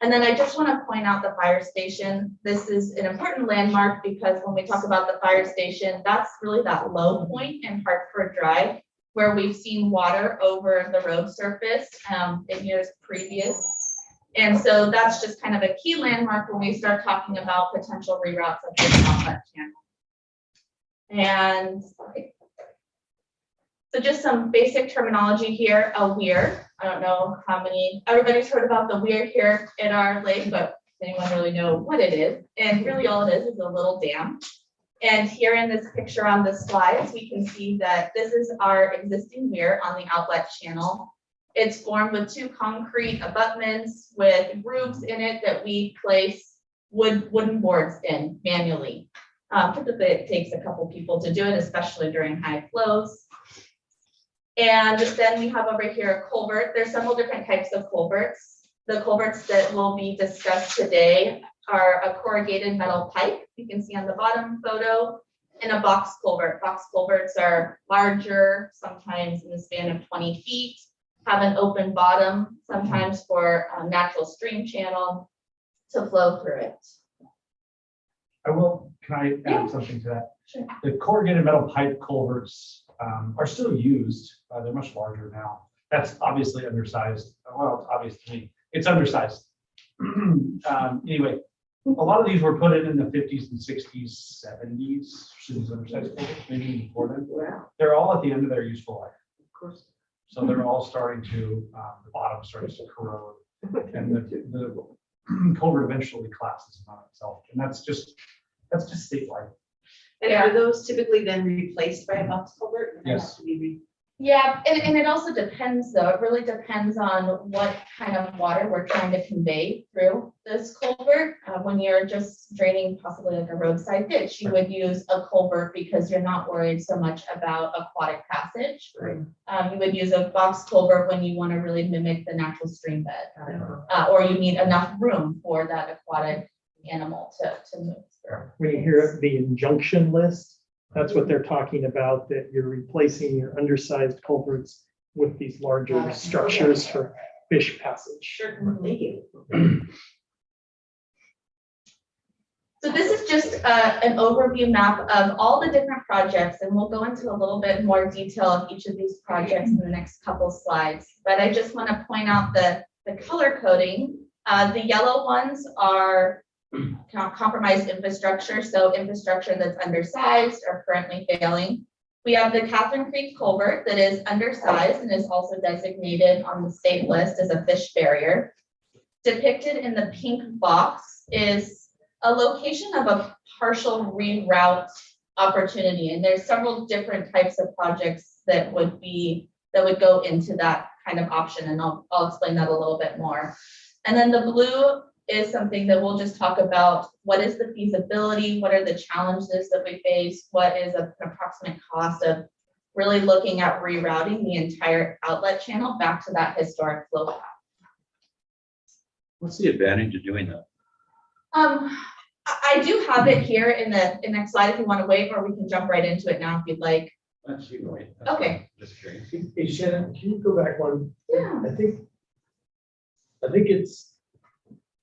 And then I just want to point out the fire station. This is an important landmark because when we talk about the fire station, that's really that low point in Hartford Drive where we've seen water over the road surface in years previous. And so that's just kind of a key landmark when we start talking about potential reroutes of this outlet channel. And so just some basic terminology here, a weir. I don't know how many, everybody's heard about the weir here at our lake, but does anyone really know what it is? And really all it is a little dam. And here in this picture on the slides, we can see that this is our existing weir on the outlet channel. It's formed with two concrete abutments with grooves in it that we place wooden boards in manually. Typically it takes a couple people to do it, especially during high flows. And then we have over here a culvert. There's several different types of culverts. The culverts that will be discussed today are a corrugated metal pipe, you can see on the bottom photo, and a box culvert. Box culverts are larger, sometimes in the span of 20 feet, have an open bottom, sometimes for a natural stream channel to flow through it. Can I add something to that? Sure. The corrugated metal pipe culverts are still used. They're much larger now. That's obviously undersized. Well, it's obvious to me. It's undersized. Anyway, A lot of these were put in the 50s and 60s, 70s, these undersized culverts, maybe even before then. Wow, They're all at the end of their useful life. of course. So they're all starting to, the bottom starts to corrode, and the culvert eventually collapses on itself. And that's just statewide. And are those typically then replaced by a box culvert? And they have Yes. to be Yeah, and it also depends though, it really depends on what kind of water we're trying to convey through this culvert. When you're just draining possibly like a roadside ditch, you would use a culvert because you're not worried so much about aquatic passage. Right. You would use a box culvert when you want to really mimic the natural stream bed. Or you need enough room for that aquatic animal to move through. When you hear the injunction list, that's what they're talking about, that you're replacing your undersized culverts with these larger structures for fish passage. Thank you. So this is just an overview map of all the different projects, and we'll go into a little bit more detail of each of these projects in the next couple slides. But I just want to point out the color coding. The yellow ones are compromised infrastructure, so infrastructure that's undersized or currently failing. We have the Catherine Creek Culvert that is undersized and is also designated on the state list as a fish barrier. Depicted in the pink box is a location of a partial reroute opportunity, and there's several different types of projects that would go into that kind of option, and I'll explain that a little bit more. And then the blue is something that we'll just talk about. What is the feasibility? What are the challenges that we face? What is an approximate cost of really looking at rerouting the entire outlet channel back to that historic flow path? What's the advantage of doing that? I do have it here in the next slide if you want to wait, or we can jump right into it now if you'd like. That's you, right? Okay. Just curious. Hey Shannon, can you go back one? Yeah. I think it's,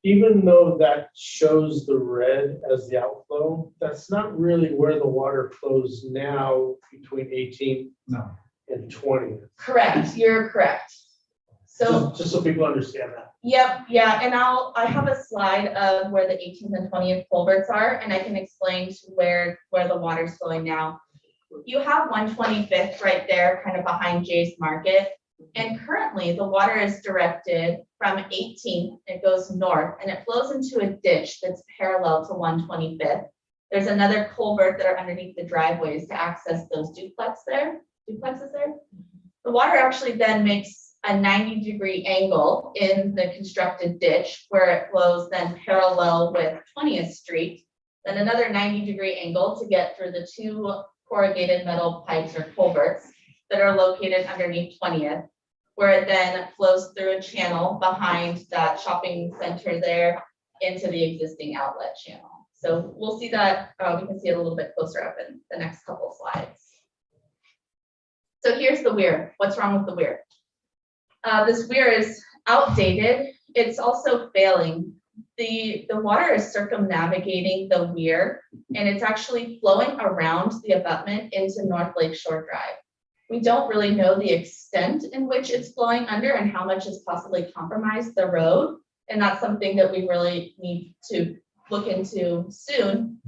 even though that shows the red as the outflow, that's not really where the water flows now between 18th No. and 20th. Correct, you're correct. So, Just so people understand that. yep, yeah, and I have a slide of where the 18th and 20th culverts are, and I can explain to where the water's flowing now. You have 125th right there, kind of behind Jay's Market. And currently the water is directed from 18th, it goes north and it flows into a ditch that's parallel to 125th. There's another culvert that are underneath the driveways to access those duplexes there. The water actually then makes a 90-degree angle in the constructed ditch where it flows then parallel with 20th Street, then another 90-degree angle to get through the two corrugated metal pipes or culverts that are located underneath 20th, where it then flows through a channel behind that shopping center there into the existing outlet channel. So we'll see that, we can see it a little bit closer up in the next couple slides. So here's the Weir. What's wrong with the Weir? This Weir is outdated. It's also failing. The water is circumnavigating the Weir, and it's actually flowing around the abutment into North Lake Shore Drive. We don't really know the extent in which it's flowing under and how much has possibly compromised the road. And that's something that we really need to look into soon.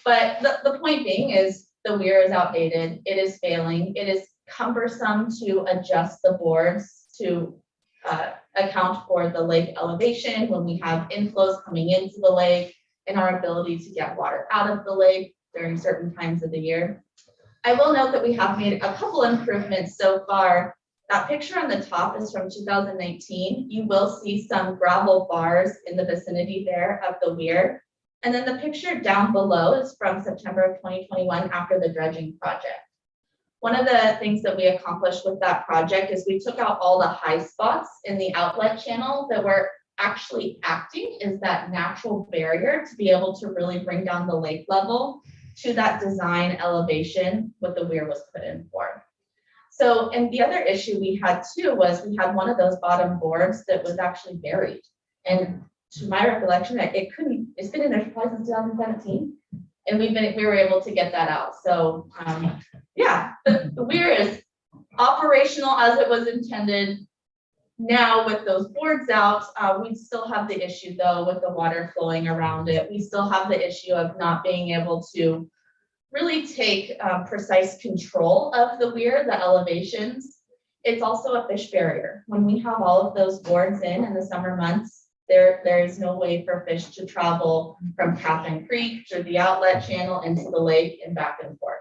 But the point being is the Weir is outdated. It is failing. It is cumbersome to adjust the boards to account for the lake elevation when we have inflows coming into the lake and our ability to get water out of the lake during certain times of the year. I will note that we have made a couple improvements so far. That picture on the top is from 2019. You will see some gravel bars in the vicinity there of the Weir. And then the picture down below is from September of 2021 after the dredging project. One of the things that we accomplished with that project is we took out all the high spots in the outlet channel that were actually acting as that natural barrier to be able to really bring down the lake level to that design elevation what the Weir was put in for. So, and the other issue we had too was we had one of those bottom boards that was actually buried. And to my recollection, it's been in there probably since 2017. And we were able to get that out. So yeah, the Weir is operational as it was intended. Now with those boards out, we still have the issue though with the water flowing around it. We still have the issue of not being able to really take precise control of the weir, the elevations. It's also a fish barrier. When we have all of those boards in the summer months, there is no way for fish to travel from Catherine Creek through the outlet channel into the lake and back and forth.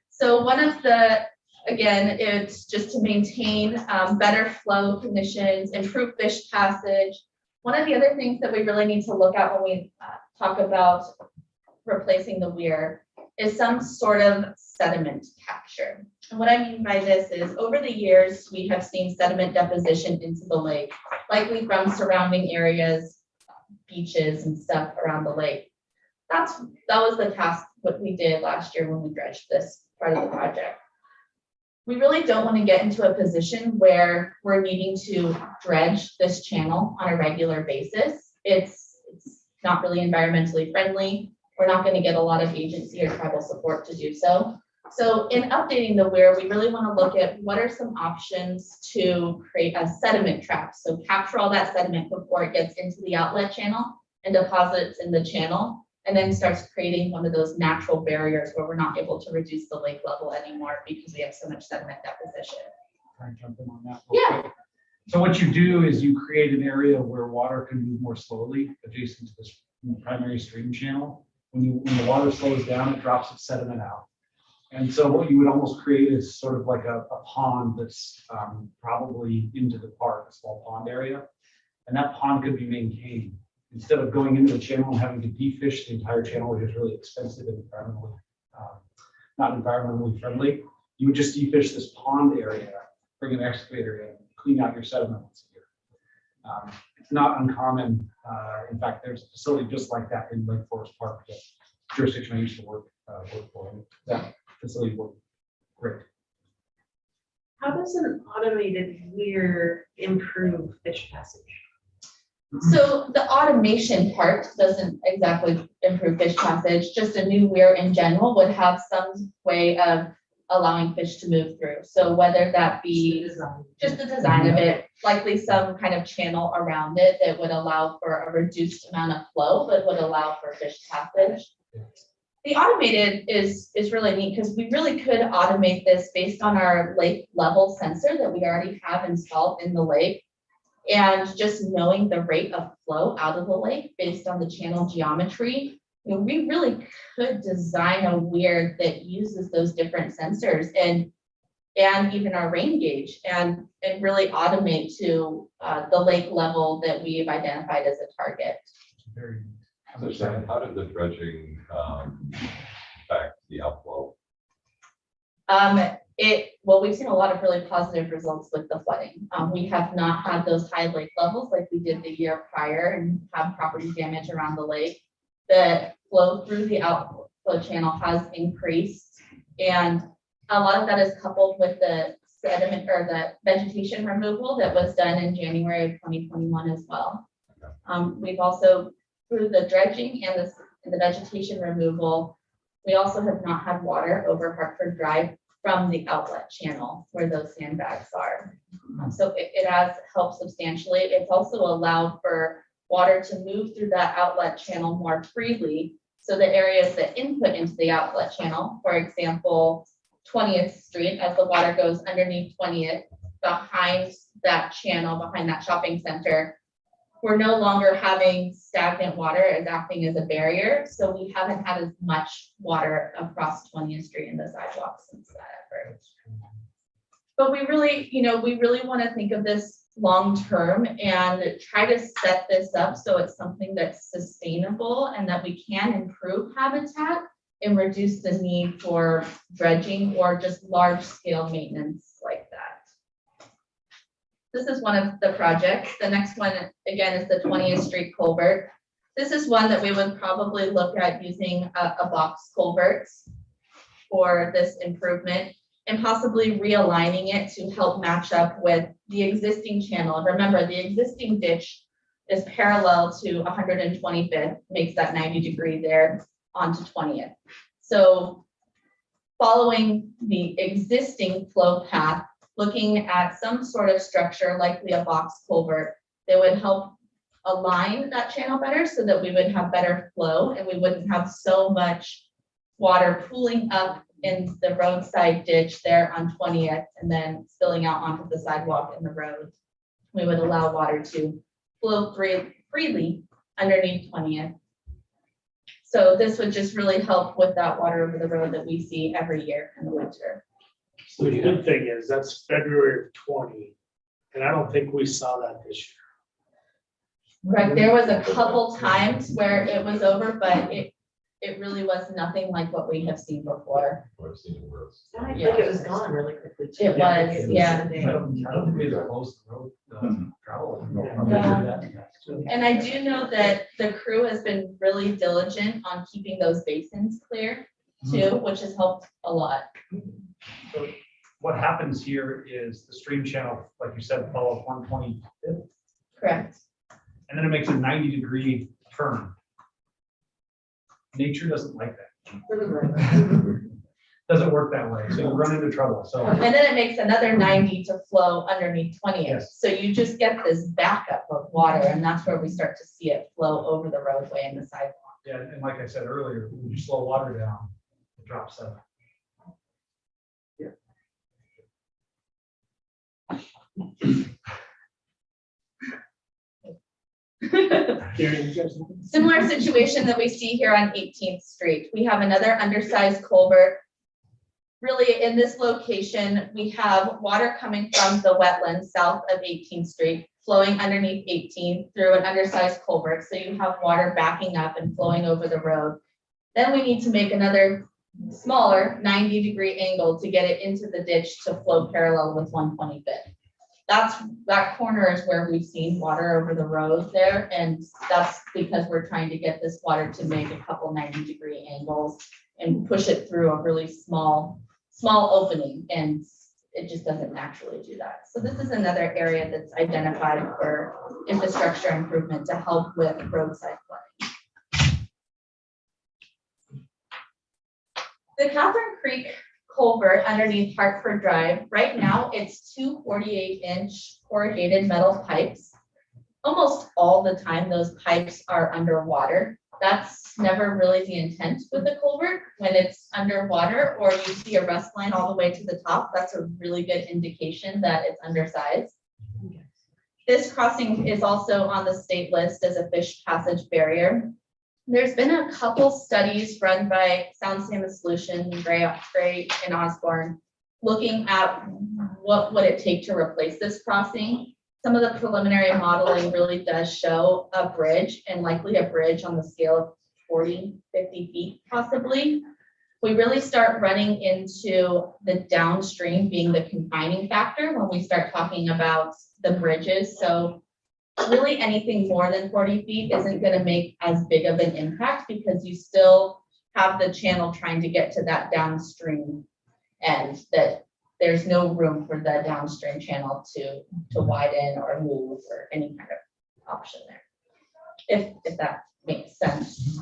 So one of the, again, it's just to maintain better flow conditions, improve fish passage. One of the other things that we really need to look at when we talk about replacing the weir is some sort of sediment capture. And what I mean by this is over the years, we have seen sediment deposition into the lake, likely from surrounding areas, beaches and stuff around the lake. That was the task, what we did last year when we dredged this part of the project. We really don't want to get into a position where we're needing to dredge this channel on a regular basis. It's not really environmentally friendly. We're not going to get a lot of agency or tribal support to do so. So in updating the weir, we really want to look at what are some options to create a sediment trap. So capture all that sediment before it gets into the outlet channel and deposits in the channel, and then starts creating one of those natural barriers where we're not able to reduce the lake level anymore because we have so much sediment deposition. Try and jump in on that real Yeah. quick. So what you do is you create an area where water can move more slowly adjacent to this primary stream channel. When the water slows down, it drops its sediment out. And so what you would almost create is sort of like a pond that's probably into the park, a small pond area. And that pond could be maintained. Instead of going into the channel and having to defish the entire channel, which is really expensive and environmentally, not environmentally friendly, you would just defish this pond area, bring an excavator in, clean out your sediment once a year. It's not uncommon. In fact, there's a facility just like that in Lake Forest Park, the jurisdiction I used to work for. And that facility worked great. How does an automated weir improve fish passage? So the automation part doesn't exactly improve fish passage. Just a new weir in general would have some way of allowing fish to move through. So whether that be just the design of it, likely some kind of channel around it that would allow for a reduced amount of flow, but would allow for fish passage. The automated is really neat because we really could automate this based on our lake level sensor that we already have installed in the lake. And just knowing the rate of flow out of the lake based on the channel geometry, you know, we really could design a weir that uses those different sensors and even our rain gauge and really automate to the lake level that we've identified as a target. Very So Shannon, how did the dredging affect the outflow? Well, we've seen a lot of really positive results with the flooding. We have not had those high lake levels like we did the year prior and have property damage around the lake. The flow through the outflow channel has increased, and a lot of that is coupled with the sediment or the vegetation removal that was done in January of 2021 as well. We've also, through the dredging and the vegetation removal, we also have not had water over Hartford Drive from the outlet channel where those sandbags are. So it has helped substantially. It's also allowed for water to move through that outlet channel more freely. So the areas that input into the outlet channel, for example, 20th Street, as the water goes underneath 20th, behind that channel, behind that shopping center, we're no longer having stagnant water as acting as a barrier. So we haven't had as much water across 20th Street and the sidewalks since that effort. But we really want to think of this long-term and try to set this up so it's something that's sustainable and that we can improve habitat and reduce the need for dredging or just large-scale maintenance like that. This is one of the projects. The next one, again, is the 20th Street Culvert. This is one that we would probably look at using a box culverts for this improvement and possibly realigning it to help match up with the existing channel. Remember, the existing ditch is parallel to 125th, makes that 90-degree there onto 20th. So following the existing flow path looking at some sort of structure, likely a box culvert, that would help align that channel better so that we would have better flow and we wouldn't have so much water pooling up in the roadside ditch there on 20th and then spilling out onto the sidewalk and the road. We would allow water to flow freely underneath 20th. So this would just really help with that water over the road that we see every year in the winter. So the good thing is that's February of 20, and I don't think we saw that this year. Correct, there was a couple times where it was over, but it really was nothing like what we have seen before. I've seen it worse. And I think it was gone really quickly. too. It was, yeah. I don't think we ever closed the road, travel. And I do know that the crew has been really diligent on keeping those basins clear too, which has helped a lot. So what happens here is the stream channel, like you said, follows 125th, Correct. and then it makes a 90-degree turn. Nature doesn't like that. Doesn't work that way, so you run into trouble, so. And then it makes another 90 to flow underneath 20th. Yes. So you just get this backup of water, and that's where we start to see it flow over the roadway and the sidewalk. Yeah, and like I said earlier, when you slow water down, it drops up. Similar situation that we see here on 18th Street. We have another undersized culvert. Really, in this location, we have water coming from the wetlands south of 18th Street, flowing underneath 18th through an undersized culvert. So you have water backing up and flowing over the road. Then we need to make another smaller 90-degree angle to get it into the ditch to flow parallel with 125th. That corner is where we've seen water over the road there, and that's because we're trying to get this water to make a couple 90-degree angles and push it through a really small opening, and it just doesn't naturally do that. So this is another area that's identified for infrastructure improvement to help with roadside flooding. The Catherine Creek culvert underneath Hartford Drive, right now it's 2 48-inch corrugated metal pipes. Almost all the time those pipes are underwater. That's never really the intent with the culvert. When it's underwater or you see a rust line all the way to the top, that's a really good indication that it's undersized. This crossing is also on the state list as a fish passage barrier. There's been a couple studies run by Sound Salmon Solutions, Gray and Osborne, looking at what would it take to replace this crossing. Some of the preliminary modeling really does show a bridge, and likely a bridge on the scale of 40, 50 feet possibly. We really start running into the downstream being the confining factor when we start talking about the bridges. So really anything more than 40 feet isn't going to make as big of an impact because you still have the channel trying to get to that downstream, and that there's no room for the downstream channel to widen or move or any kind of option there, if that makes sense.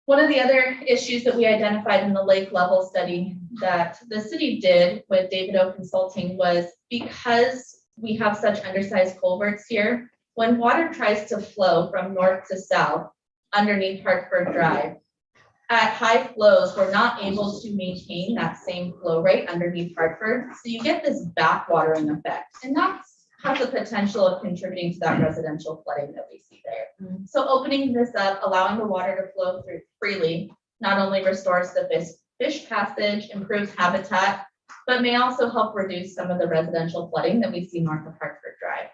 One of the other issues that we identified in the lake level study that the city did with David O Consulting was because we have such undersized culverts here, when water tries to flow from north to south underneath Hartford Drive, at high flows, we're not able to maintain that same flow rate underneath Hartford. So you get this backwatering effect, and that has the potential of contributing to that residential flooding that we see there. So opening this up, allowing the water to flow through freely, not only restores the fish passage, improves habitat, but may also help reduce some of the residential flooding that we see north of Hartford Drive.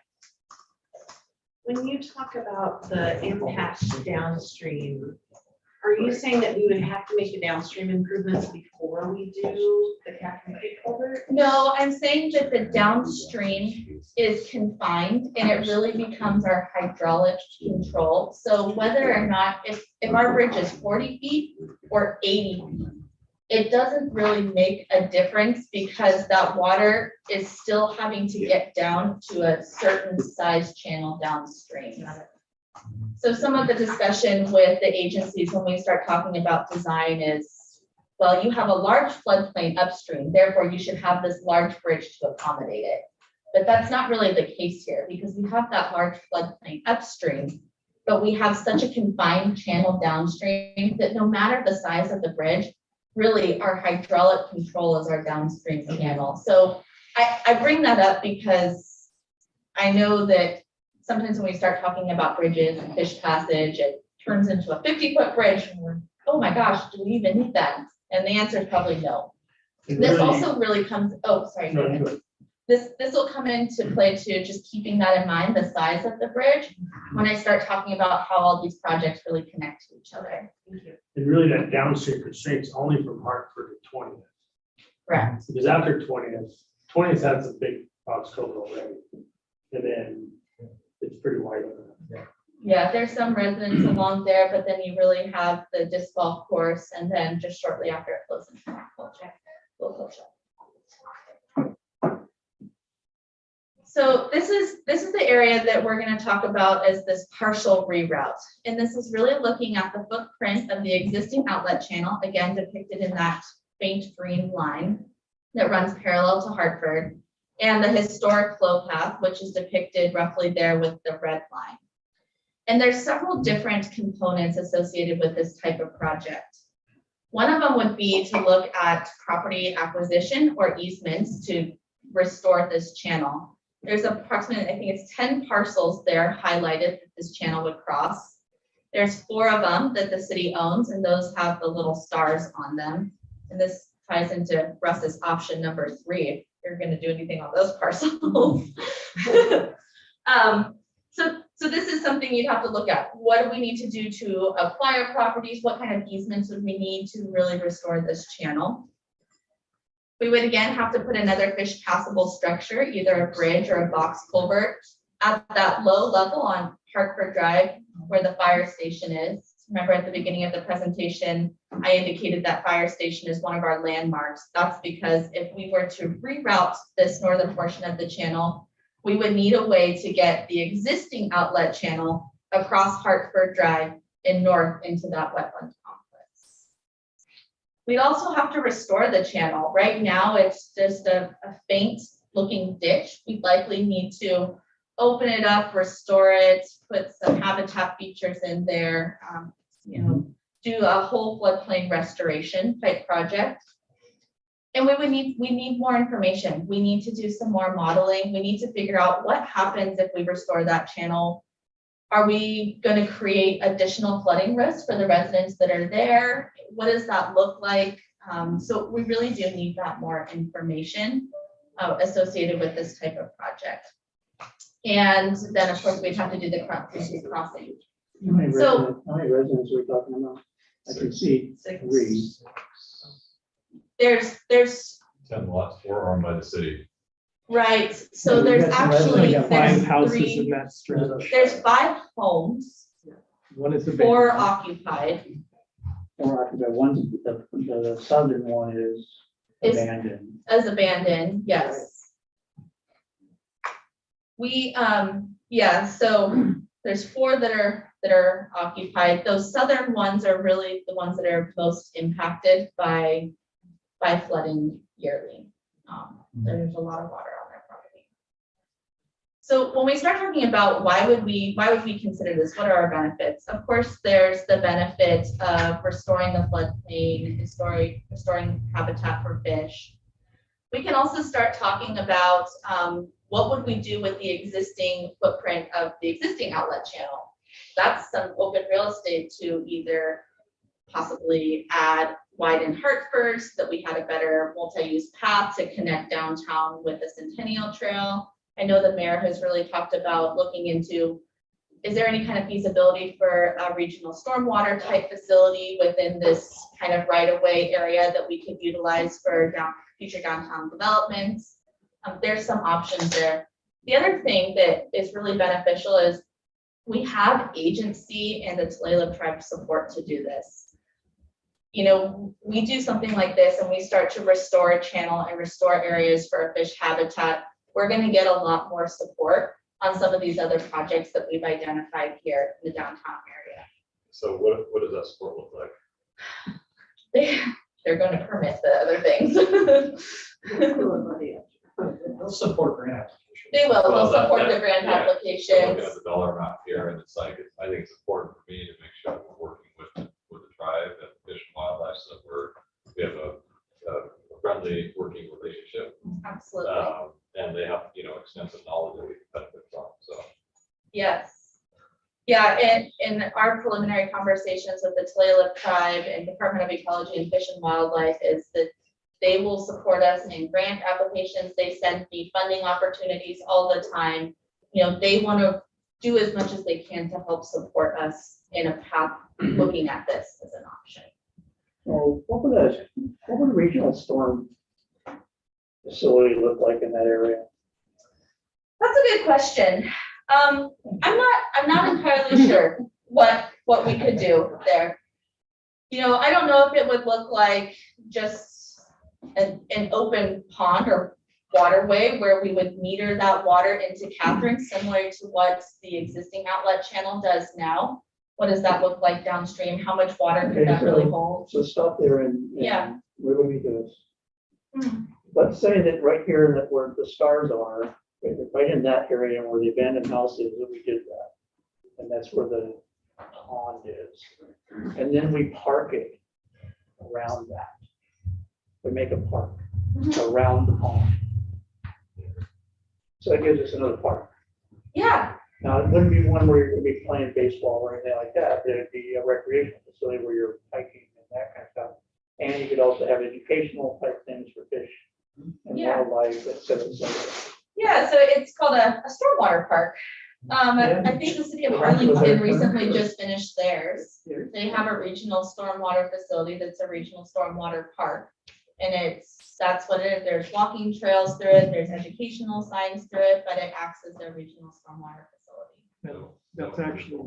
When you talk about the impact downstream, are you saying that we would have to make the downstream improvements before we do the Catherine Creek culvert? No, I'm saying that the downstream is confined and it really becomes our hydraulic control. So whether or not, if our bridge is 40 feet or 80 feet, it doesn't really make a difference because that water is still having to get down to a certain size channel downstream. So some of the discussion with the agencies when we start talking about design is well, you have a large floodplain upstream, therefore you should have this large bridge to accommodate it. But that's not really the case here, because we have that large floodplain upstream, but we have such a confined channel downstream that no matter the size of the bridge, really our hydraulic control is our downstream channel. So I bring that up because I know that sometimes when we start talking about bridges and fish passage, it turns into a 50-foot bridge. And we're, oh my gosh, do we even need that? And the answer is probably no. This also really comes, oh, sorry. No, you go. This will come into play too, just keeping that in mind, the size of the bridge, when I start talking about how all these projects really connect to each other. Thank you. And really that downstream constraints only from Hartford to 20th. Correct. Because after 20th has a big box culvert already. And then it's pretty wide open. Yeah, there's some residents along there, but then you really have the disc golf course, and then just shortly after it flows into agriculture. So this is the area that we're going to talk about as this partial reroute. And this is really looking at the footprint of the existing outlet channel, again depicted in that faint green line that runs parallel to Hartford, and the historic flow path, which is depicted roughly there with the red line. And there's several different components associated with this type of project. One of them would be to look at property acquisition or easements to restore this channel. There's approximately, I think it's 10 parcels there highlighted that this channel would cross. There's 4 of them that the city owns, and those have the little stars on them. And this ties into Russ's option number 3, if you're going to do anything on those parcels. So this is something you'd have to look at. What do we need to do to acquire properties? What kind of easements would we need to really restore this channel? We would again have to put another fish passable structure, either a bridge or a box culvert, at that low level on Hartford Drive where the fire station is. Remember at the beginning of the presentation, I indicated that fire station is one of our landmarks. That's because if we were to reroute this northern portion of the channel, we would need a way to get the existing outlet channel across Hartford Drive and north into that wetland complex. We'd also have to restore the channel. Right now, it's just a faint looking ditch. We'd likely need to open it up, restore it, put some habitat features in there, do a whole floodplain restoration type project. And we need more information. We need to do some more modeling. We need to figure out what happens if we restore that channel. Are we going to create additional flooding risks for the residents that are there? What does that look like? So we really do need that more information associated with this type of project. And then of course we'd have to do the crossing. How many residents are we talking about? I can see 3. There's 10 lots, 4 owned by the city. right. So there's actually Got 5 there's houses 3, in that stretch. there's 5 homes, One is a 4 occupied. Or one, the southern one is Is- abandoned. As abandoned, yes. We, yeah, so there's 4 that are occupied. Those southern ones are really the ones that are most impacted by flooding yearly. There's a lot of water on their property. So when we start talking about why would we consider this, what are our benefits? Of course, there's the benefit of restoring the floodplain, restoring habitat for fish. We can also start talking about what would we do with the existing footprint of the existing outlet channel. That's some open real estate to either possibly add widen Hartford so that we had a better multi-use path to connect downtown with the Centennial Trail. I know the mayor has really talked about looking into, is there any kind of feasibility for a regional stormwater type facility within this kind of right-of-way area that we could utilize for future downtown developments? There's some options there. The other thing that is really beneficial is we have agency and the Tulalip tribe support to do this. You know, we do something like this and we start to restore a channel and restore areas for fish habitat, we're going to get a lot more support on some of these other projects that we've identified here in the downtown area. So what does that support look like? they're going to permit the other things. They'll support grant applications. They will, Well, they'll support that- the grant yeah, so looking applications. at the dollar amount here, and it's like, I think it's important for me to make sure that we're working with the tribe and Fish and Wildlife, so that we have a friendly working relationship. Absolutely. And they have, extensive knowledge that we can benefit from, so. Yes. Yeah, and in our preliminary conversations with the Tulalip tribe and Department of Ecology and Fish and Wildlife is that they will support us in grant applications. They send me funding opportunities all the time. They want to do as much as they can to help support us in a path looking at this as an option. Well, what would a regional storm facility look like in that area? That's a good question. I'm not entirely sure what we could do there. I don't know if it would look like just an open pond or waterway where we would meter that water into Catherine, similar to what the existing outlet channel does now. What does that look like downstream? How much water could that really hold? So stop there and. Yeah. Where do we do this? Hmm. Let's say that right here that where the stars are, right in that area where the abandoned house is, that we did that. And that's where the pond is. And then we park it around that. We make a park around the pond. So that gives us another park. Yeah. Now, it wouldn't be one where you're gonna be playing baseball or anything like that. It'd be a recreational facility where you're hiking and that kind of stuff. And you could also have educational type things for fish and Yeah. wildlife, et cetera, et cetera. Yeah, so it's called a stormwater park. I think the city of Arlington recently just finished theirs. They have a regional stormwater facility that's a regional stormwater park. And that's what it is. There's walking trails through it, there's educational signs through it, but it acts as their regional stormwater facility. That's actually.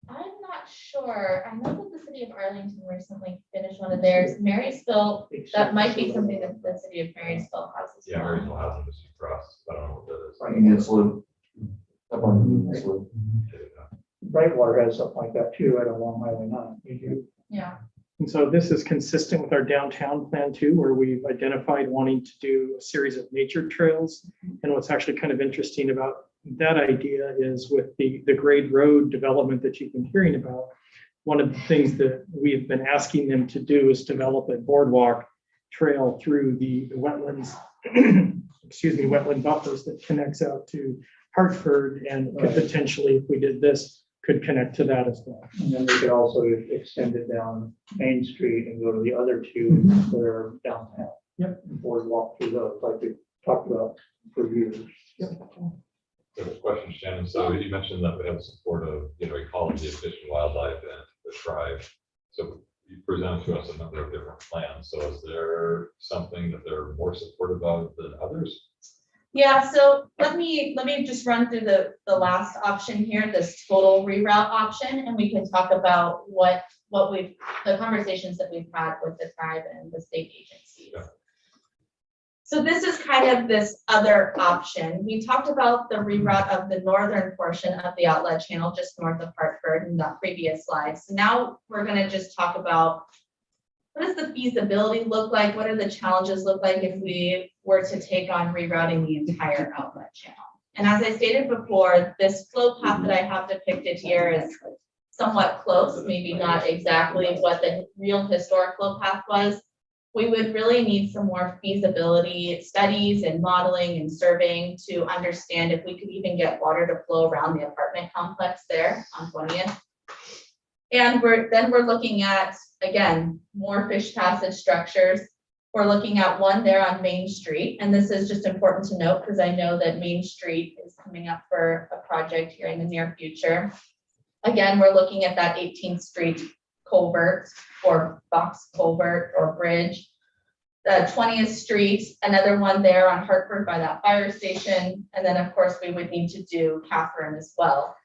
I'm not sure. I know that the city of Arlington recently finished one of theirs. Marysville, that might be something that the city of Marysville has as Yeah, well. Marysville has a missing cross, I don't know what that is. Right in this loop. Up on this loop. Brightwater has something like that too, right along Highway 9. Yeah. And so this is consistent with our downtown plan too, where we've identified wanting to do a series of nature trails. And what's actually kind of interesting about that idea is with the grade road development that you've been hearing about, one of the things that we've been asking them to do is develop a boardwalk trail through the wetlands, wetland buffers that connects out to Hartford and could potentially, if we did this, could connect to that as well. And then we could also extend it down Main Street and go to the other two that are downtown. Yep. Boardwalk through those, like we talked about for years. There's a question, Shannon. So you mentioned that we have support of, ecology, fish and wildlife and the tribe. So you presented to us a number of different plans. So is there something that they're more supportive of than others? Yeah, so let me just run through the last option here, this total reroute option, and we can talk about the conversations that we've had with the tribe and the state agencies. Yeah. So this is kind of this other option. We talked about the reroute of the northern portion of the outlet channel just north of Hartford in the previous slide. So now we're going to just talk about what does the feasibility look like? What do the challenges look like if we were to take on rerouting the entire outlet channel? And as I stated before, this flow path that I have depicted here is somewhat close, maybe not exactly what the real historic flow path was. We would really need some more feasibility studies and modeling and surveying to understand if we could even get water to flow around the apartment complex there on 20th. And we're looking at, again, more fish passage structures. We're looking at one there on Main Street. And this is just important to note because I know that Main Street is coming up for a project here in the near future. Again, we're looking at that 18th Street culvert or box culvert or bridge. 20th Street, another one there on Hartford by that fire station. And then of course we would need to do Catherine as well.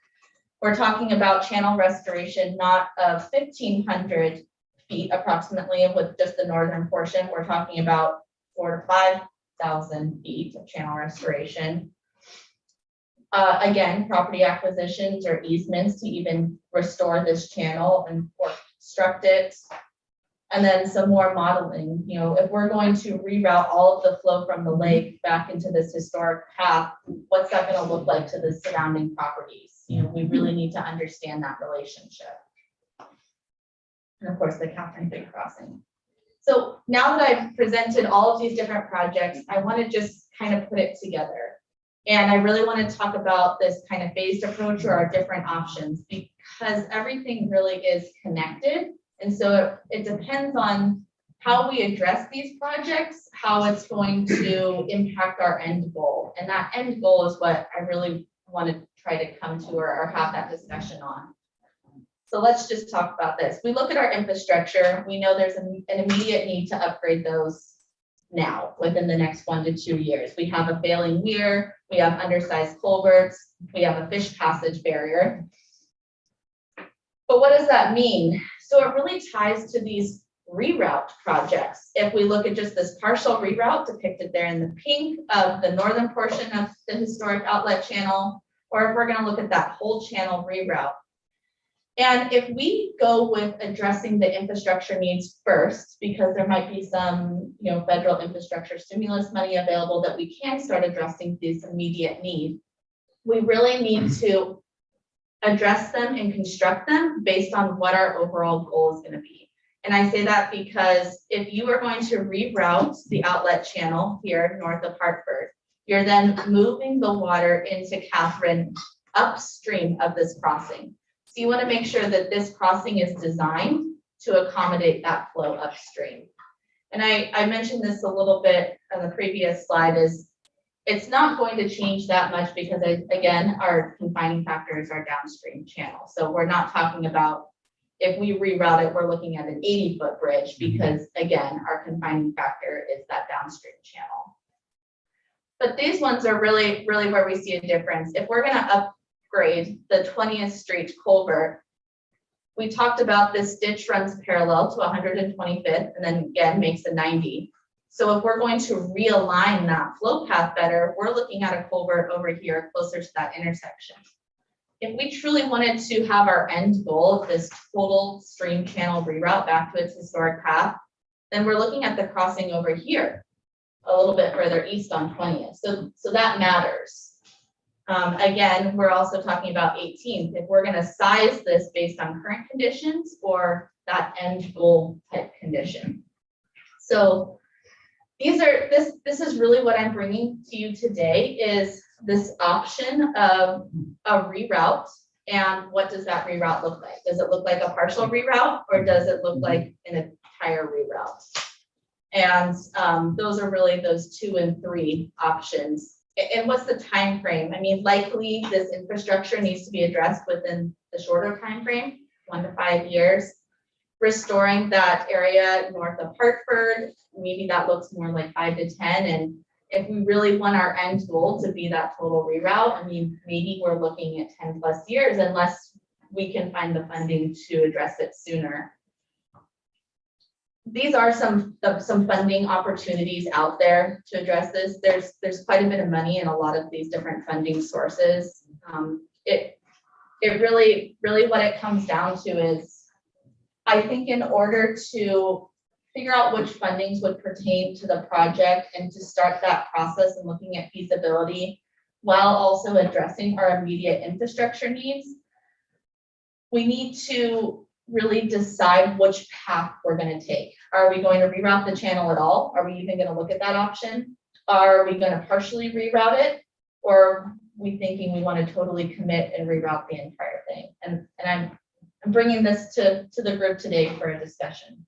We're talking about channel restoration, not of 1,500 feet approximately with just the northern portion. We're talking about 4,000 to 5,000 feet of channel restoration. Again, property acquisitions or easements to even restore this channel and or construct it, and then some more modeling. You know, if we're going to reroute all of the flow from the lake back into this historic path, what's that gonna look like to the surrounding properties? You know, we really need to understand that relationship. And of course, the Catherine Big Crossing. So now that I've presented all of these different projects, I want to just kind of put it together. And I really want to talk about this kind of phased approach or our different options, because everything really is connected. And so it depends on how we address these projects, how it's going to impact our end goal. And that end goal is what I really want to try to come to or have that discussion on. So let's just talk about this. We look at our infrastructure. We know there's an immediate need to upgrade those now within the next 1 to 2 years. We have a failing weir, we have undersized culverts, we have a fish passage barrier. But what does that mean? So it really ties to these reroute projects. If we look at just this partial reroute depicted there in the pink of the northern portion of the historic outlet channel, or if we're going to look at that whole channel reroute. And if we go with addressing the infrastructure needs first, because there might be some, you know, federal infrastructure stimulus money available that we can start addressing this immediate need, we really need to address them and construct them based on what our overall goal is going to be. And I say that because if you are going to reroute the outlet channel here north of Hartford, you're then moving the water into Catherine upstream of this crossing. So you want to make sure that this crossing is designed to accommodate that flow upstream. And I mentioned this a little bit on the previous slide, is it's not going to change that much because, again, our confining factor is our downstream channel. So we're not talking about, if we reroute it, we're looking at an 80-foot bridge because, again, our confining factor is that downstream channel. But these ones are really, really where we see a difference. If we're going to upgrade the 20th Street Culvert, we talked about this ditch runs parallel to 125th and then again makes a 90. So if we're going to realign that flow path better, we're looking at a culvert over here closer to that intersection. If we truly wanted to have our end goal of this total stream channel reroute back to its historic path, then we're looking at the crossing over here, a little bit further east on 20th. So that matters. Again, we're also talking about 18th. If we're going to size this based on current conditions or that end goal type condition. So this is really what I'm bringing to you today, is this option of a reroute. And what does that reroute look like? Does it look like a partial reroute, or does it look like an entire reroute? And those are really those 2 and 3 options. And what's the time frame? I mean, likely this infrastructure needs to be addressed within the shorter time frame, 1 to 5 years. Restoring that area north of Hartford, maybe that looks more like 5 to 10. And if we really want our end goal to be that total reroute, I mean, maybe we're looking at 10 plus years unless we can find the funding to address it sooner. These are some funding opportunities out there to address this. There's quite a bit of money in a lot of these different funding sources. It really what it comes down to is, I think in order to figure out which fundings would pertain to the project and to start that process and looking at feasibility while also addressing our immediate infrastructure needs, we need to really decide which path we're going to take. Are we going to reroute the channel at all? Are we even going to look at that option? Are we going to partially reroute it? Or are we thinking we want to totally commit and reroute the entire thing? And I'm bringing this to the group today for a discussion.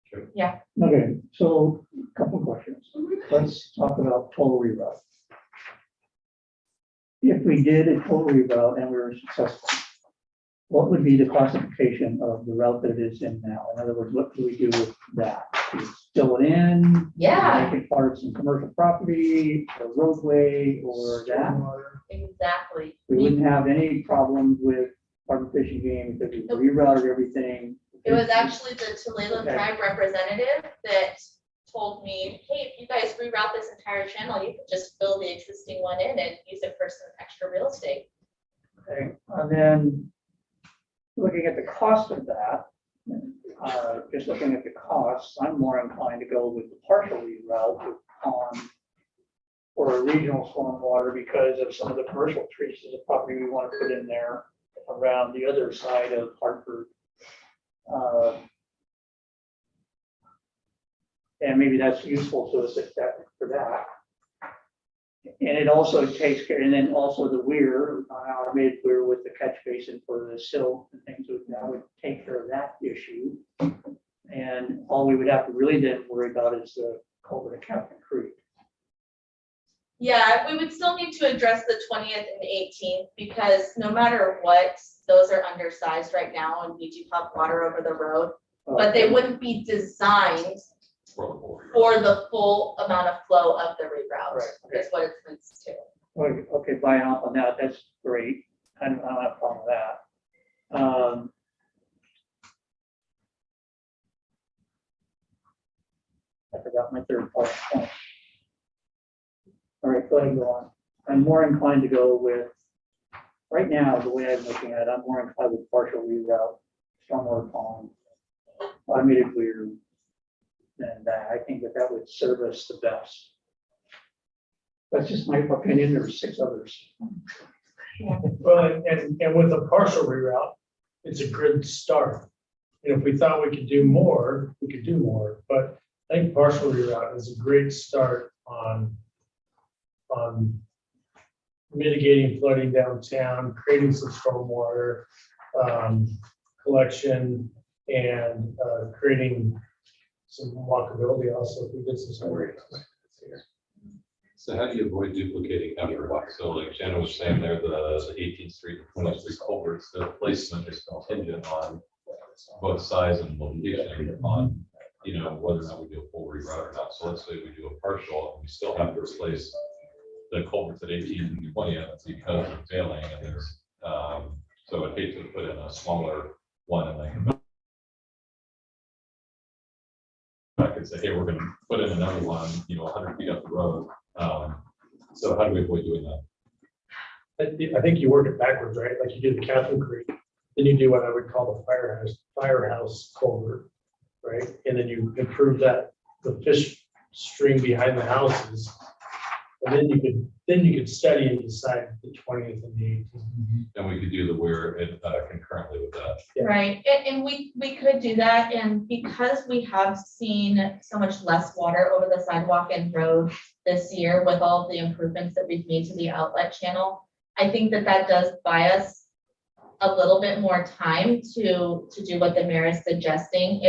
Sure. Yeah. Okay, so a couple of questions. Let's talk about total reroute. If we did a total reroute and we were successful, what would be the classification of the route that it is in now? In other words, what do we do with that? Do we fill it in? Yeah. Make it part of some commercial property, a roadway, or that? Exactly. We wouldn't have any problems with Harbor Fish and Game because we rerouted everything. It was actually the Tulalip Okay. tribe representative that told me, hey, if you guys reroute this entire channel, you could just fill the existing one in and use it for some extra real estate. Okay, and then looking at the cost of that, Just looking at the costs, I'm more inclined to go with the partial reroute on or a regional stormwater because of some of the commercial traces of property we want to put in there around the other side of Hartford. And maybe that's useful to us for that. And it also takes care, and then also the Weir, our mid Weir with the catch basin for the silt and things, that would take care of that issue. And all we would have to really then worry about is the culvert at Captain Creek. Yeah, we would still need to address the 20th and 18th because no matter what, those are undersized right now and we do have water over the road, but they wouldn't be designed for the full amount of flow of the reroute. Right, okay. Is what it's meant to. Okay, buying off on that, that's great. I don't have a problem with that. I forgot my third point. All right, go ahead and go on. I'm more inclined to go with, right now, the way I'm looking at it, I'm more inclined with partial reroute, stormwater pond, automated Weir than that. I think that would serve us the best. That's just my opinion. There's 6 others. Well, and with a partial reroute, it's a good start. And if we thought we could do more, we could do more. But I think partial reroute is a great start on mitigating flooding downtown, creating some stormwater collection, and creating some walkability also if we did some storage. So how do you avoid duplicating effort? So like Shannon was saying there, the 18th Street and 20th Street culverts, the placement is contingent on both size and location on, you know, whether or not we do a full reroute or not. So let's say we do a partial, and we still have to replace the culverts at 18th and 20th because of failing, and there's, so I'd hate to put in a smaller one and then I could say, hey, we're going to put in another one, you know, 100 feet up the road. So how do we avoid doing that? I think you work it backwards, right? Like you do the Catherine Creek, then you do what I would call the firehouse culvert, right? And then you improve that, the fish stream behind the houses. And then you could study and decide the 20th and the 18th. And we could do the Weir concurrently with that. Yeah. Right, and we could do that, and because we have seen so much less water over the sidewalk and road this year with all the improvements that we've made to the outlet channel, I think that does buy us a little bit more time to do what the mayor is suggesting.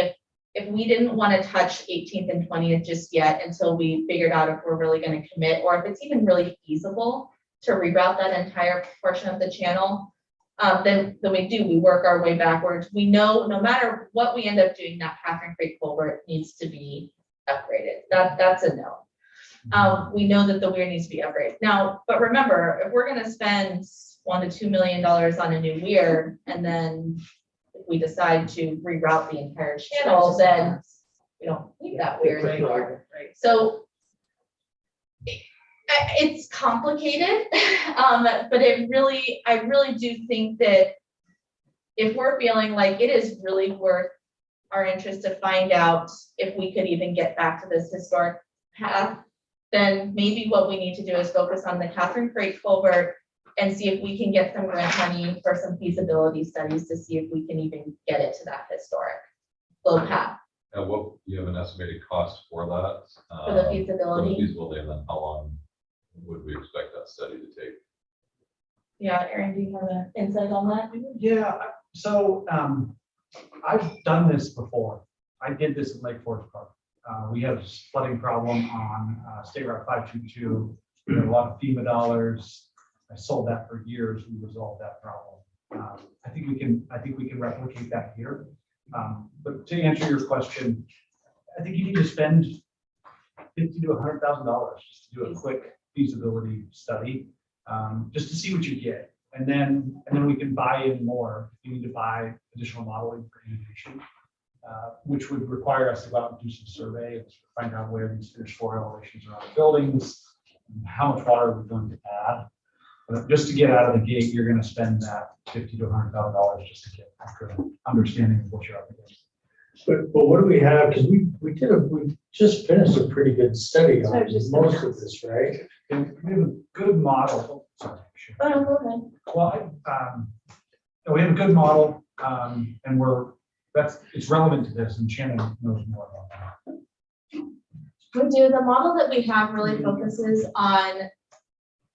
If we didn't want to touch 18th and 20th just yet until we figured out if we're really going to commit, or if it's even really feasible to reroute that entire portion of the channel, then we work our way backwards. We know no matter what we end up doing, that Catherine Creek culvert needs to be upgraded. That's a no. We know that the Weir needs to be upgraded now, but remember, if we're going to spend $1 to $2 million on a new Weir, and then if we decide to reroute the entire channel, then we don't need that Weir anymore. Right. So it's complicated, but I really do think that if we're feeling like it is really worth our interest to find out if we could even get back to this historic path, then maybe what we need to do is focus on the Catherine Creek culvert and see if we can get some grant money for some feasibility studies to see if we can even get it to that historic flow path. And what, you have an estimated cost for that? For the feasibility? Feasibility, and then how long would we expect that study to take? Yeah, Aaron, do you have an insight on that? Yeah, so I've done this before. I did this at Lake Forest Park. We have a flooding problem on State Route 522. We have a lot of FEMA dollars. I sold that for years. We resolved that problem. I think we can replicate that here. But to answer your question, I think you need to spend $50,000 to $100,000 just to do a quick feasibility study, just to see what you get, and then we can buy in more. You need to buy additional modeling for innovation, which would require us to go out and do some survey and find out where these finished floor elevations are on the buildings, and how much water we're going to add. But just to get out of the gate, you're going to spend that $50,000 to $100,000 just to get an understanding of what you're up against. But what do we have? Because we just finished a pretty good study on most of this, right? And we have a good model. Sorry. sure. Oh, go ahead. Well, we have a good model, and it's relevant to this, and Shannon knows more about that. We do. The model that we have really focuses on,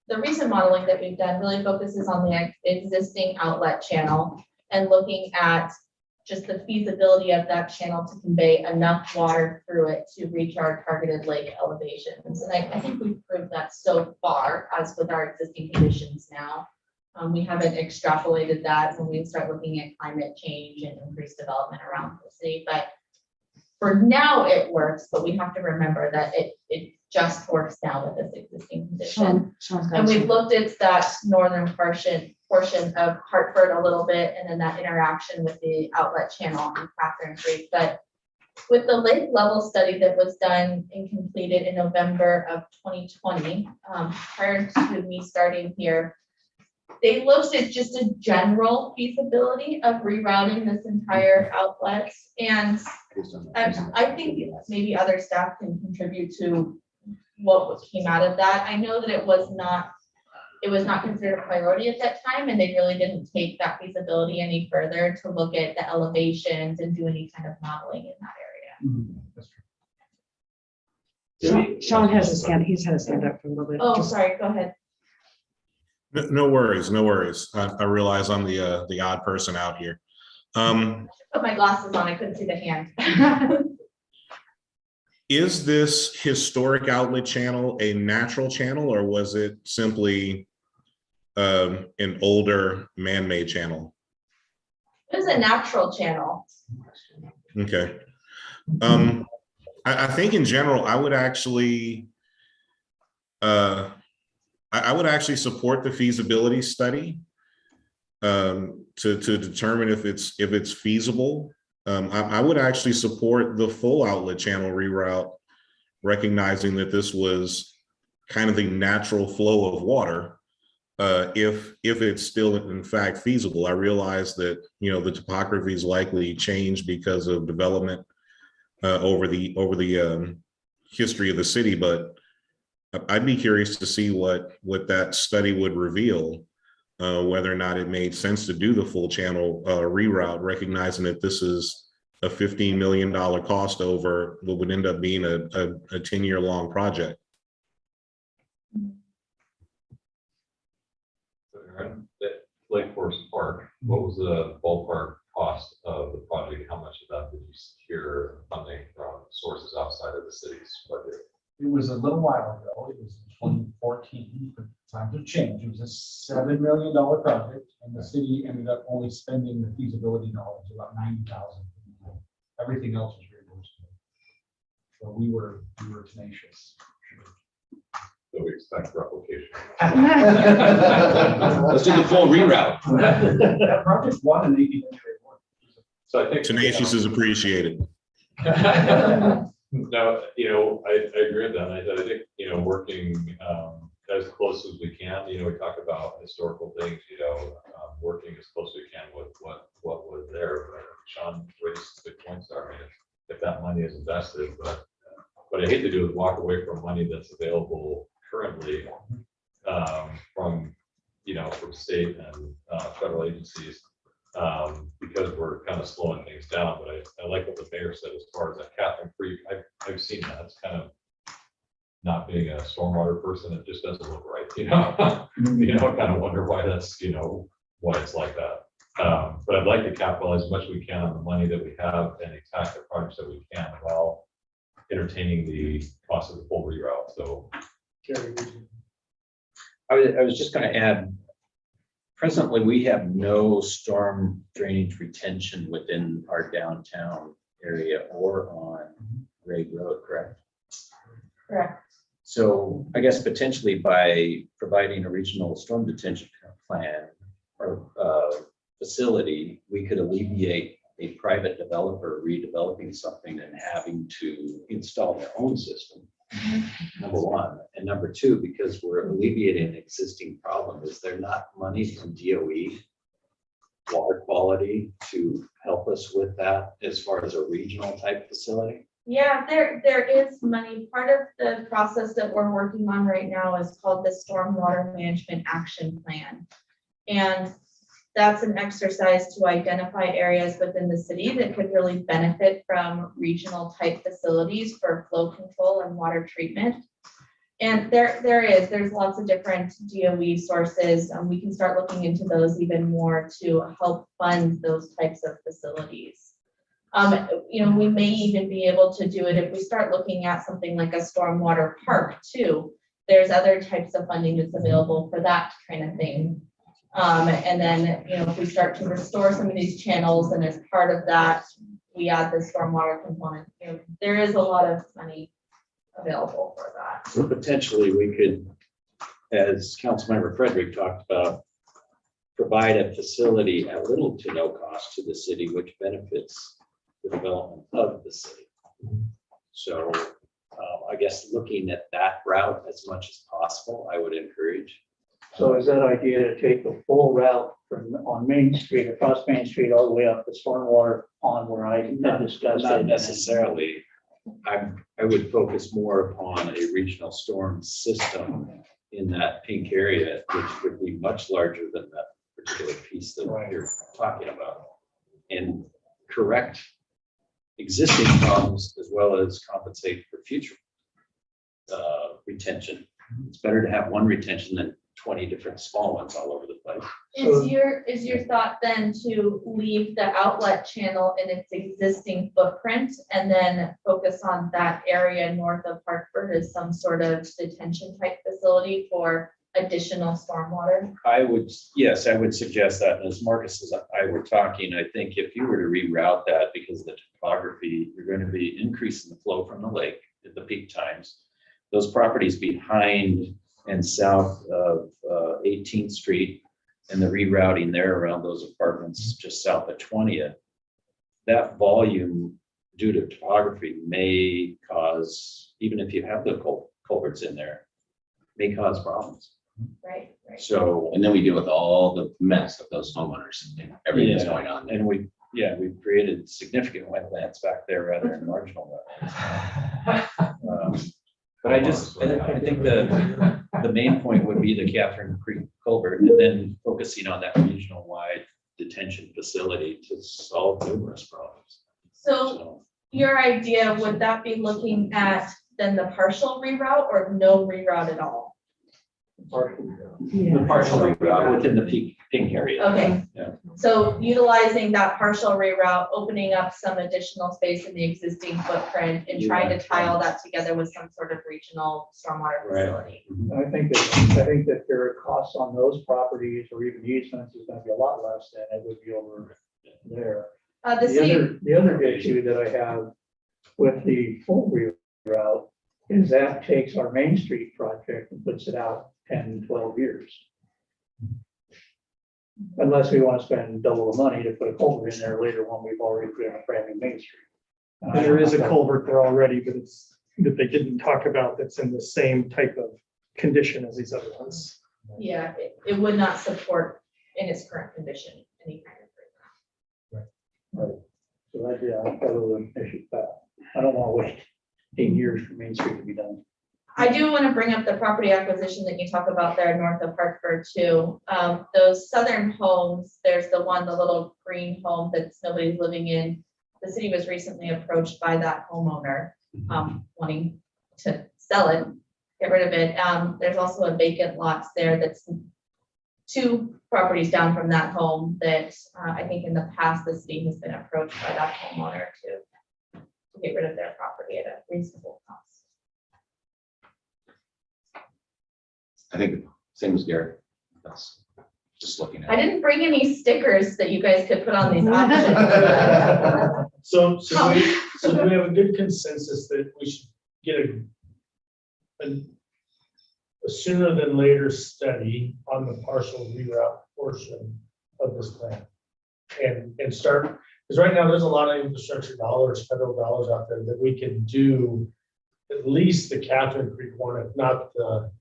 the recent modeling that we've done really focuses on the existing outlet channel and looking at just the feasibility of that channel to convey enough water through it to reach our targeted lake elevations. And I think we've proved that so far, as with our existing conditions now. We haven't extrapolated that when we start looking at climate change and increased development around the city, but for now it works, but we have to remember that it just works now with this existing condition. And we've looked at that northern portion of Hartford a little bit, and then that interaction with the outlet channel on Catherine Creek. But with the lake level study that was done and completed in November of 2020, prior to me starting here, they looked at just a general feasibility of rerouting this entire outlet. And I think maybe other staff can contribute to what came out of that. I know that it was not considered a priority at that time, and they really didn't take that feasibility any further to look at the elevations and do any kind of modeling in that area. Sean has his hand, he's had his hand up for a little bit. Oh, sorry, go ahead. No worries, no worries. I realize I'm the odd person out here. Put my glasses on, I couldn't see the hand. Is this historic outlet channel a natural channel, or was it simply an older man-made channel? It was a natural channel. Okay. I think in general, I would actually support the feasibility study to determine if it's feasible. I would actually support the full outlet channel reroute, recognizing that this was kind of the natural flow of water. If it's still in fact feasible. I realize that, the topography is likely changed because of development over the history of the city, but I'd be curious to see what that study would reveal, whether or not it made sense to do the full channel reroute, recognizing that this is a $15 million cost over what would end up being a 10-year long project. Lake Forest Park, what was the ballpark cost of the project? How much of that did you secure funding from sources outside of the city's budget? It was a little while ago. It was 2014. Times have changed. It was a $7 million project, and the city ended up only spending the feasibility dollars, about $90,000. Everything else was reimbursed. So we were tenacious. So we expect replication. Let's do the full reroute. That project won an 80 million award. So I think Tenacious is appreciated. No, I agree with that. I think, working as close as we can, we talk about historical things, working as close as we can with what was there. But Sean raised good points there. I mean, if that money is invested, but what I hate to do is walk away from money that's available currently from state and federal agencies because we're kind of slowing things down. But I like what the mayor said as far as that Catherine Creek. I've seen that. It's kind of not being a stormwater person. It just doesn't look right. Kind of wonder why that's why it's like that. But I'd like to capitalize as much as we can on the money that we have and attack the projects that we can while entertaining the cost of the full reroute. So I was just going to add, presently we have no storm drainage retention within our downtown area or on Reroute, correct? Correct. So I guess potentially by providing a regional storm detention plan or facility, we could alleviate a private developer redeveloping something and having to install their own system. Number one. And number two, because we're alleviating an existing problem, is there not money from DOE water quality to help us with that as far as a regional type facility? Yeah, there is money. Part of the process that we're working on right now is called the Stormwater Management Action Plan. And that's an exercise to identify areas within the city that could really benefit from regional type facilities for flow control and water treatment. And there's lots of different DOE sources. We can start looking into those even more to help fund those types of facilities. We may even be able to do it if we start looking at something like a stormwater park too. There's other types of funding that's available for that kind of thing. And then, if we start to restore some of these channels, and as part of that, we add the stormwater component. There is a lot of money available for that. So potentially we could, as Councilmember Frederick talked about, provide a facility at little to no cost to the city, which benefits the development of the city. So I guess looking at that route as much as possible, I would encourage. So is that idea to take the full route from on Main Street, across Main Street, all the way up to Stormwater Pond where I discussed Not it? necessarily. I would focus more upon a regional storm system in that pink area, which would be much larger than that particular piece that you're talking about. And correct existing problems as well as compensate for future retention. It's better to have one retention than 20 different small ones all over the place. Is your thought then to leave the outlet channel in its existing footprint and then focus on that area north of Hartford as some sort of detention type facility for additional stormwater? I would suggest that. And as Marcus and I were talking, I think if you were to reroute that, because of the topography, you're going to be increasing the flow from the lake at the peak times. Those properties behind and south of 18th Street and the rerouting there around those apartments just south of 20th, that volume due to topography may cause, even if you have the culverts in there, may cause problems. Right. So, and then we deal with all the mess of those homeowners and everything that's going on. And we've created significant wetlands back there rather than marginal wetlands. But I think the main point would be the Catherine Creek Culvert, and then focusing on that regional wide detention facility to solve numerous problems. So your idea, would that be looking at then the partial reroute or no reroute at all? The partial reroute within the pink area. Okay. Yeah. So utilizing that partial reroute, opening up some additional space in the existing footprint and trying to tie all that together with some sort of regional stormwater facility. I think that their costs on those properties or even easements is going to be a lot less than it would be over there. The other issue that I have with the full reroute is that takes our Main Street project and puts it out 10, 12 years. Unless we want to spend double the money to put a culvert in there later when we've already put in a brand new Main Street. There is a culvert there already, but that they didn't talk about that's in the same type of condition as these other ones. Yeah, it would not support in its current condition any kind of reroute. Right. So I probably wouldn't issue that. I don't want to wait 10 years for Main Street to be done. I do want to bring up the property acquisition that you talk about there north of Hartford too. Those southern homes, there's the little green home that's nobody's living in. The city was recently approached by that homeowner wanting to sell it, get rid of it. There's also a vacant lot there that's 2 properties down from that home that I think in the past the city has been approached by that homeowner to get rid of their property at a reasonable cost. I think same as Garrett. That's just looking at. I didn't bring any stickers that you guys could put on these options. So do we have a good consensus that we should get a sooner than later study on the partial reroute portion of this plan and start, because right now there's a lot of infrastructure dollars, federal dollars out there that we can do at least the Catherine Creek one, if not the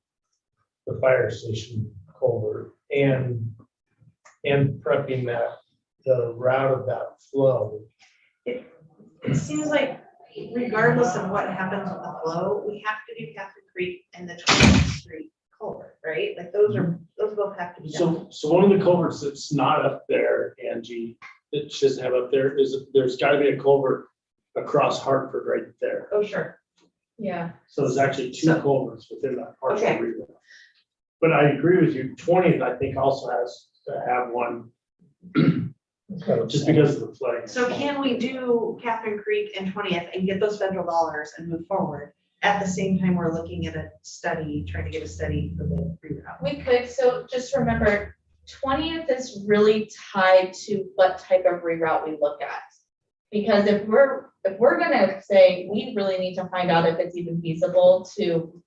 fire station culvert, and prepping that the route of that flow. It seems like regardless of what happens with the flow, we have to do Catherine Creek and the 20th Street Culvert, right? Like those both have to be done. So one of the culverts that's not up there, Angie, that she doesn't have up there is, there's gotta be a culvert across Hartford right there. Oh, sure. Yeah. So there's actually two So- culverts within that partial Okay. reroute. But I agree with you, 20th, I think also has to have one, just because of the flooding. So can we do Catherine Creek and 20th and get those federal dollars and move forward? At the same time, we're looking at a study, trying to get a study for the reroute. We could, so just remember, 20th is really tied to what type of reroute we look at. Because if we're gonna say, we really need to find out if it's even feasible to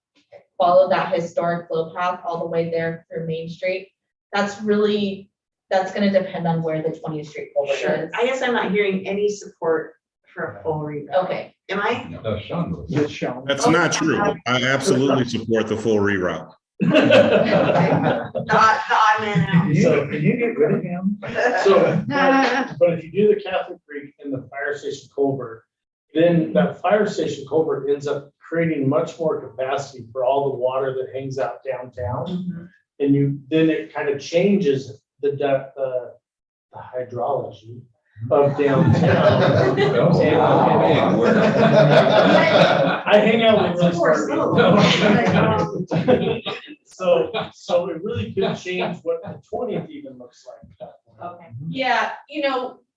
follow that historic flow path all the way there through Main Street, that's gonna depend on where the 20th Street culvert is. I guess I'm not hearing any support for a full reroute. Okay, Am I? Sean was. Yes, Sean. That's not true. I absolutely support the full reroute. The odd man out. Did you get rid of him? So, but if you do the Catholic Creek and the fire station culvert, then that fire station culvert ends up creating much more capacity for all the water that hangs out downtown. And then it kind of changes the depth, the hydrology of downtown. I hang out with really smart so it really could change what the 20th even looks like. okay. Yeah,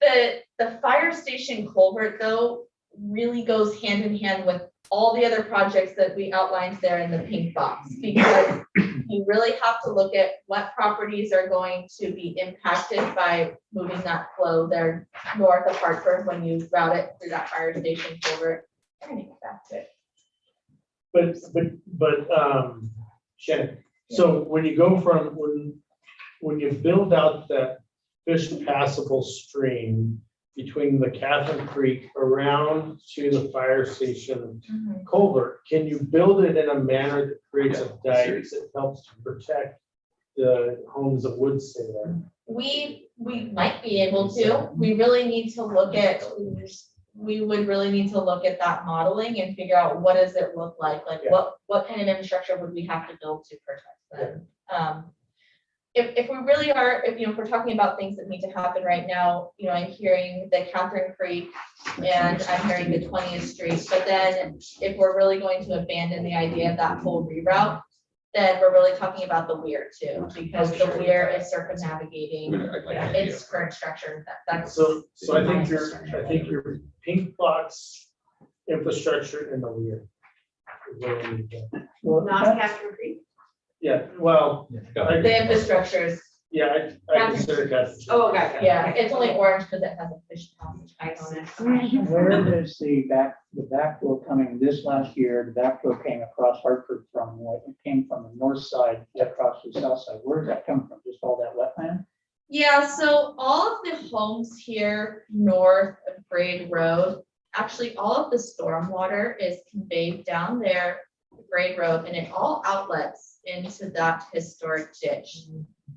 the fire station culvert though really goes hand in hand with all the other projects that we outlined there in the pink box. Because you really have to look at what properties are going to be impacted by moving that flow there north of Hartford when you route it through that fire station culvert. I'm gonna get back to it. But Shannon, so when you go from, when you build out that fish passable stream between the Catherine Creek around to the fire station culvert, can you build it in a manner that creates a dike that helps to protect the homes that would stay there? We might be able to. We really need to look at, we would really need to look at that modeling and figure out what does it look like? Like what kind of infrastructure would we have to build to protect them? If we really are, if we're talking about things that need to happen right now, I'm hearing the Catherine Creek and I'm hearing the 20th Street. But then if we're really going to abandon the idea of that whole reroute, then we're really talking about the Weir too, because the Weir is circumnavigating its current structure. That's So I think your pink box infrastructure in the Weir. is where we need to go. Not Catherine Creek? Yeah, well, the infrastructures. yeah, I consider that. Oh, gotcha. Yeah, it's only orange because it has a fish passage on it. Where does the backflow coming this last year, the backflow came across Hartford from, it came from the north side, across the south side. Where does that come from? Just all that wetland? Yeah, so all of the homes here north of Grade Road, actually all of the stormwater is conveyed down there, Grade Road, and it all outlets into that historic ditch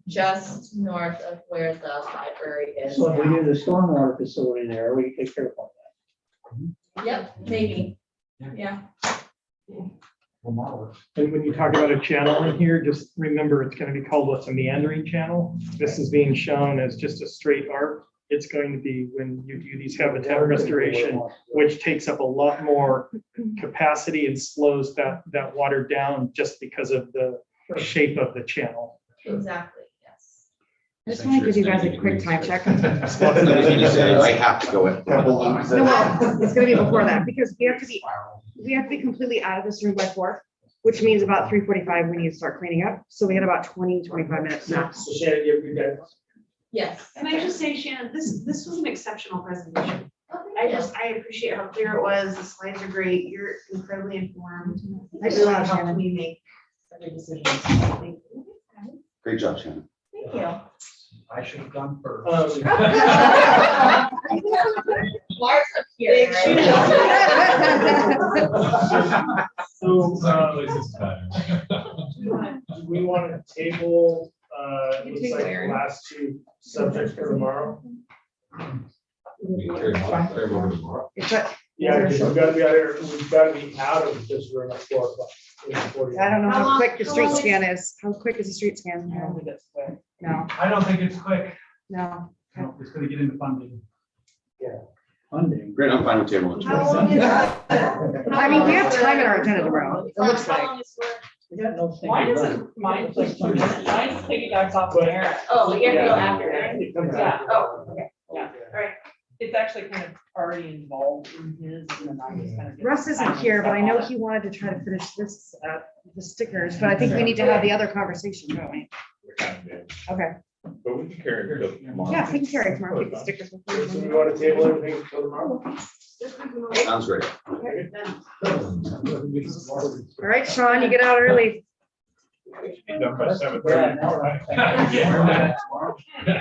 just north of where the library is. So if we now. do the stormwater facility there, we take care of all Yep, maybe. Yeah. And when you talk about a channel in here, just remember it's going to be called what's a meandering channel. This is being shown as just a straight arc. It's going to be when you do these habitat restoration, which takes up a lot more capacity and slows that water down just because of the shape of the channel. Exactly, yes. I just want to give you guys a quick time check. I have to go at. No, well, it's gonna be before that, because we have to be completely out of this room by 4, which means about 3:45, we need to start cleaning up. So we had about 25 minutes max. So Shannon, you guys. Yes. Can I just say, Shannon, this was an exceptional presentation. I appreciate how clear it was. The slides are great. You're incredibly informed. Nice Really job, helped Shannon. me make better decisions. Thank you. Great job, Shannon. Thank you. I should have gone first. Mars up here, Big right? Do we want to table, looks like the last 2 subjects for tomorrow? We can carry them over tomorrow. It's a, Yeah, because we've got to be out of this room at 4 o'clock. I don't know How how long- quick the how street long scan is. How quick is the street scan? No, I don't think it's quick. no. No, it's gonna get into funding. Funding. Great, I'm fine with table. How long is that? I mean, we have time in our agenda tomorrow. It looks How like. long is work? Why doesn't mine take 2 minutes? Mine's piggybacks off of Aaron. Oh, you have to go Yeah. after, Aaron? It comes Yeah. out. Oh, okay. Yeah. All right. It's actually kind of already involved in his, and then I just kind of. Russ isn't here, but I know he wanted to try to finish this, the stickers, but I think we need to have the other conversation, don't we? We kind of did. Okay, But we can carry it till tomorrow. yeah, we can carry it tomorrow, keep the stickers. with So we you. want to table everything until tomorrow? Sounds great. All right, Sean, you get out early. Be done by 7:30. Yeah.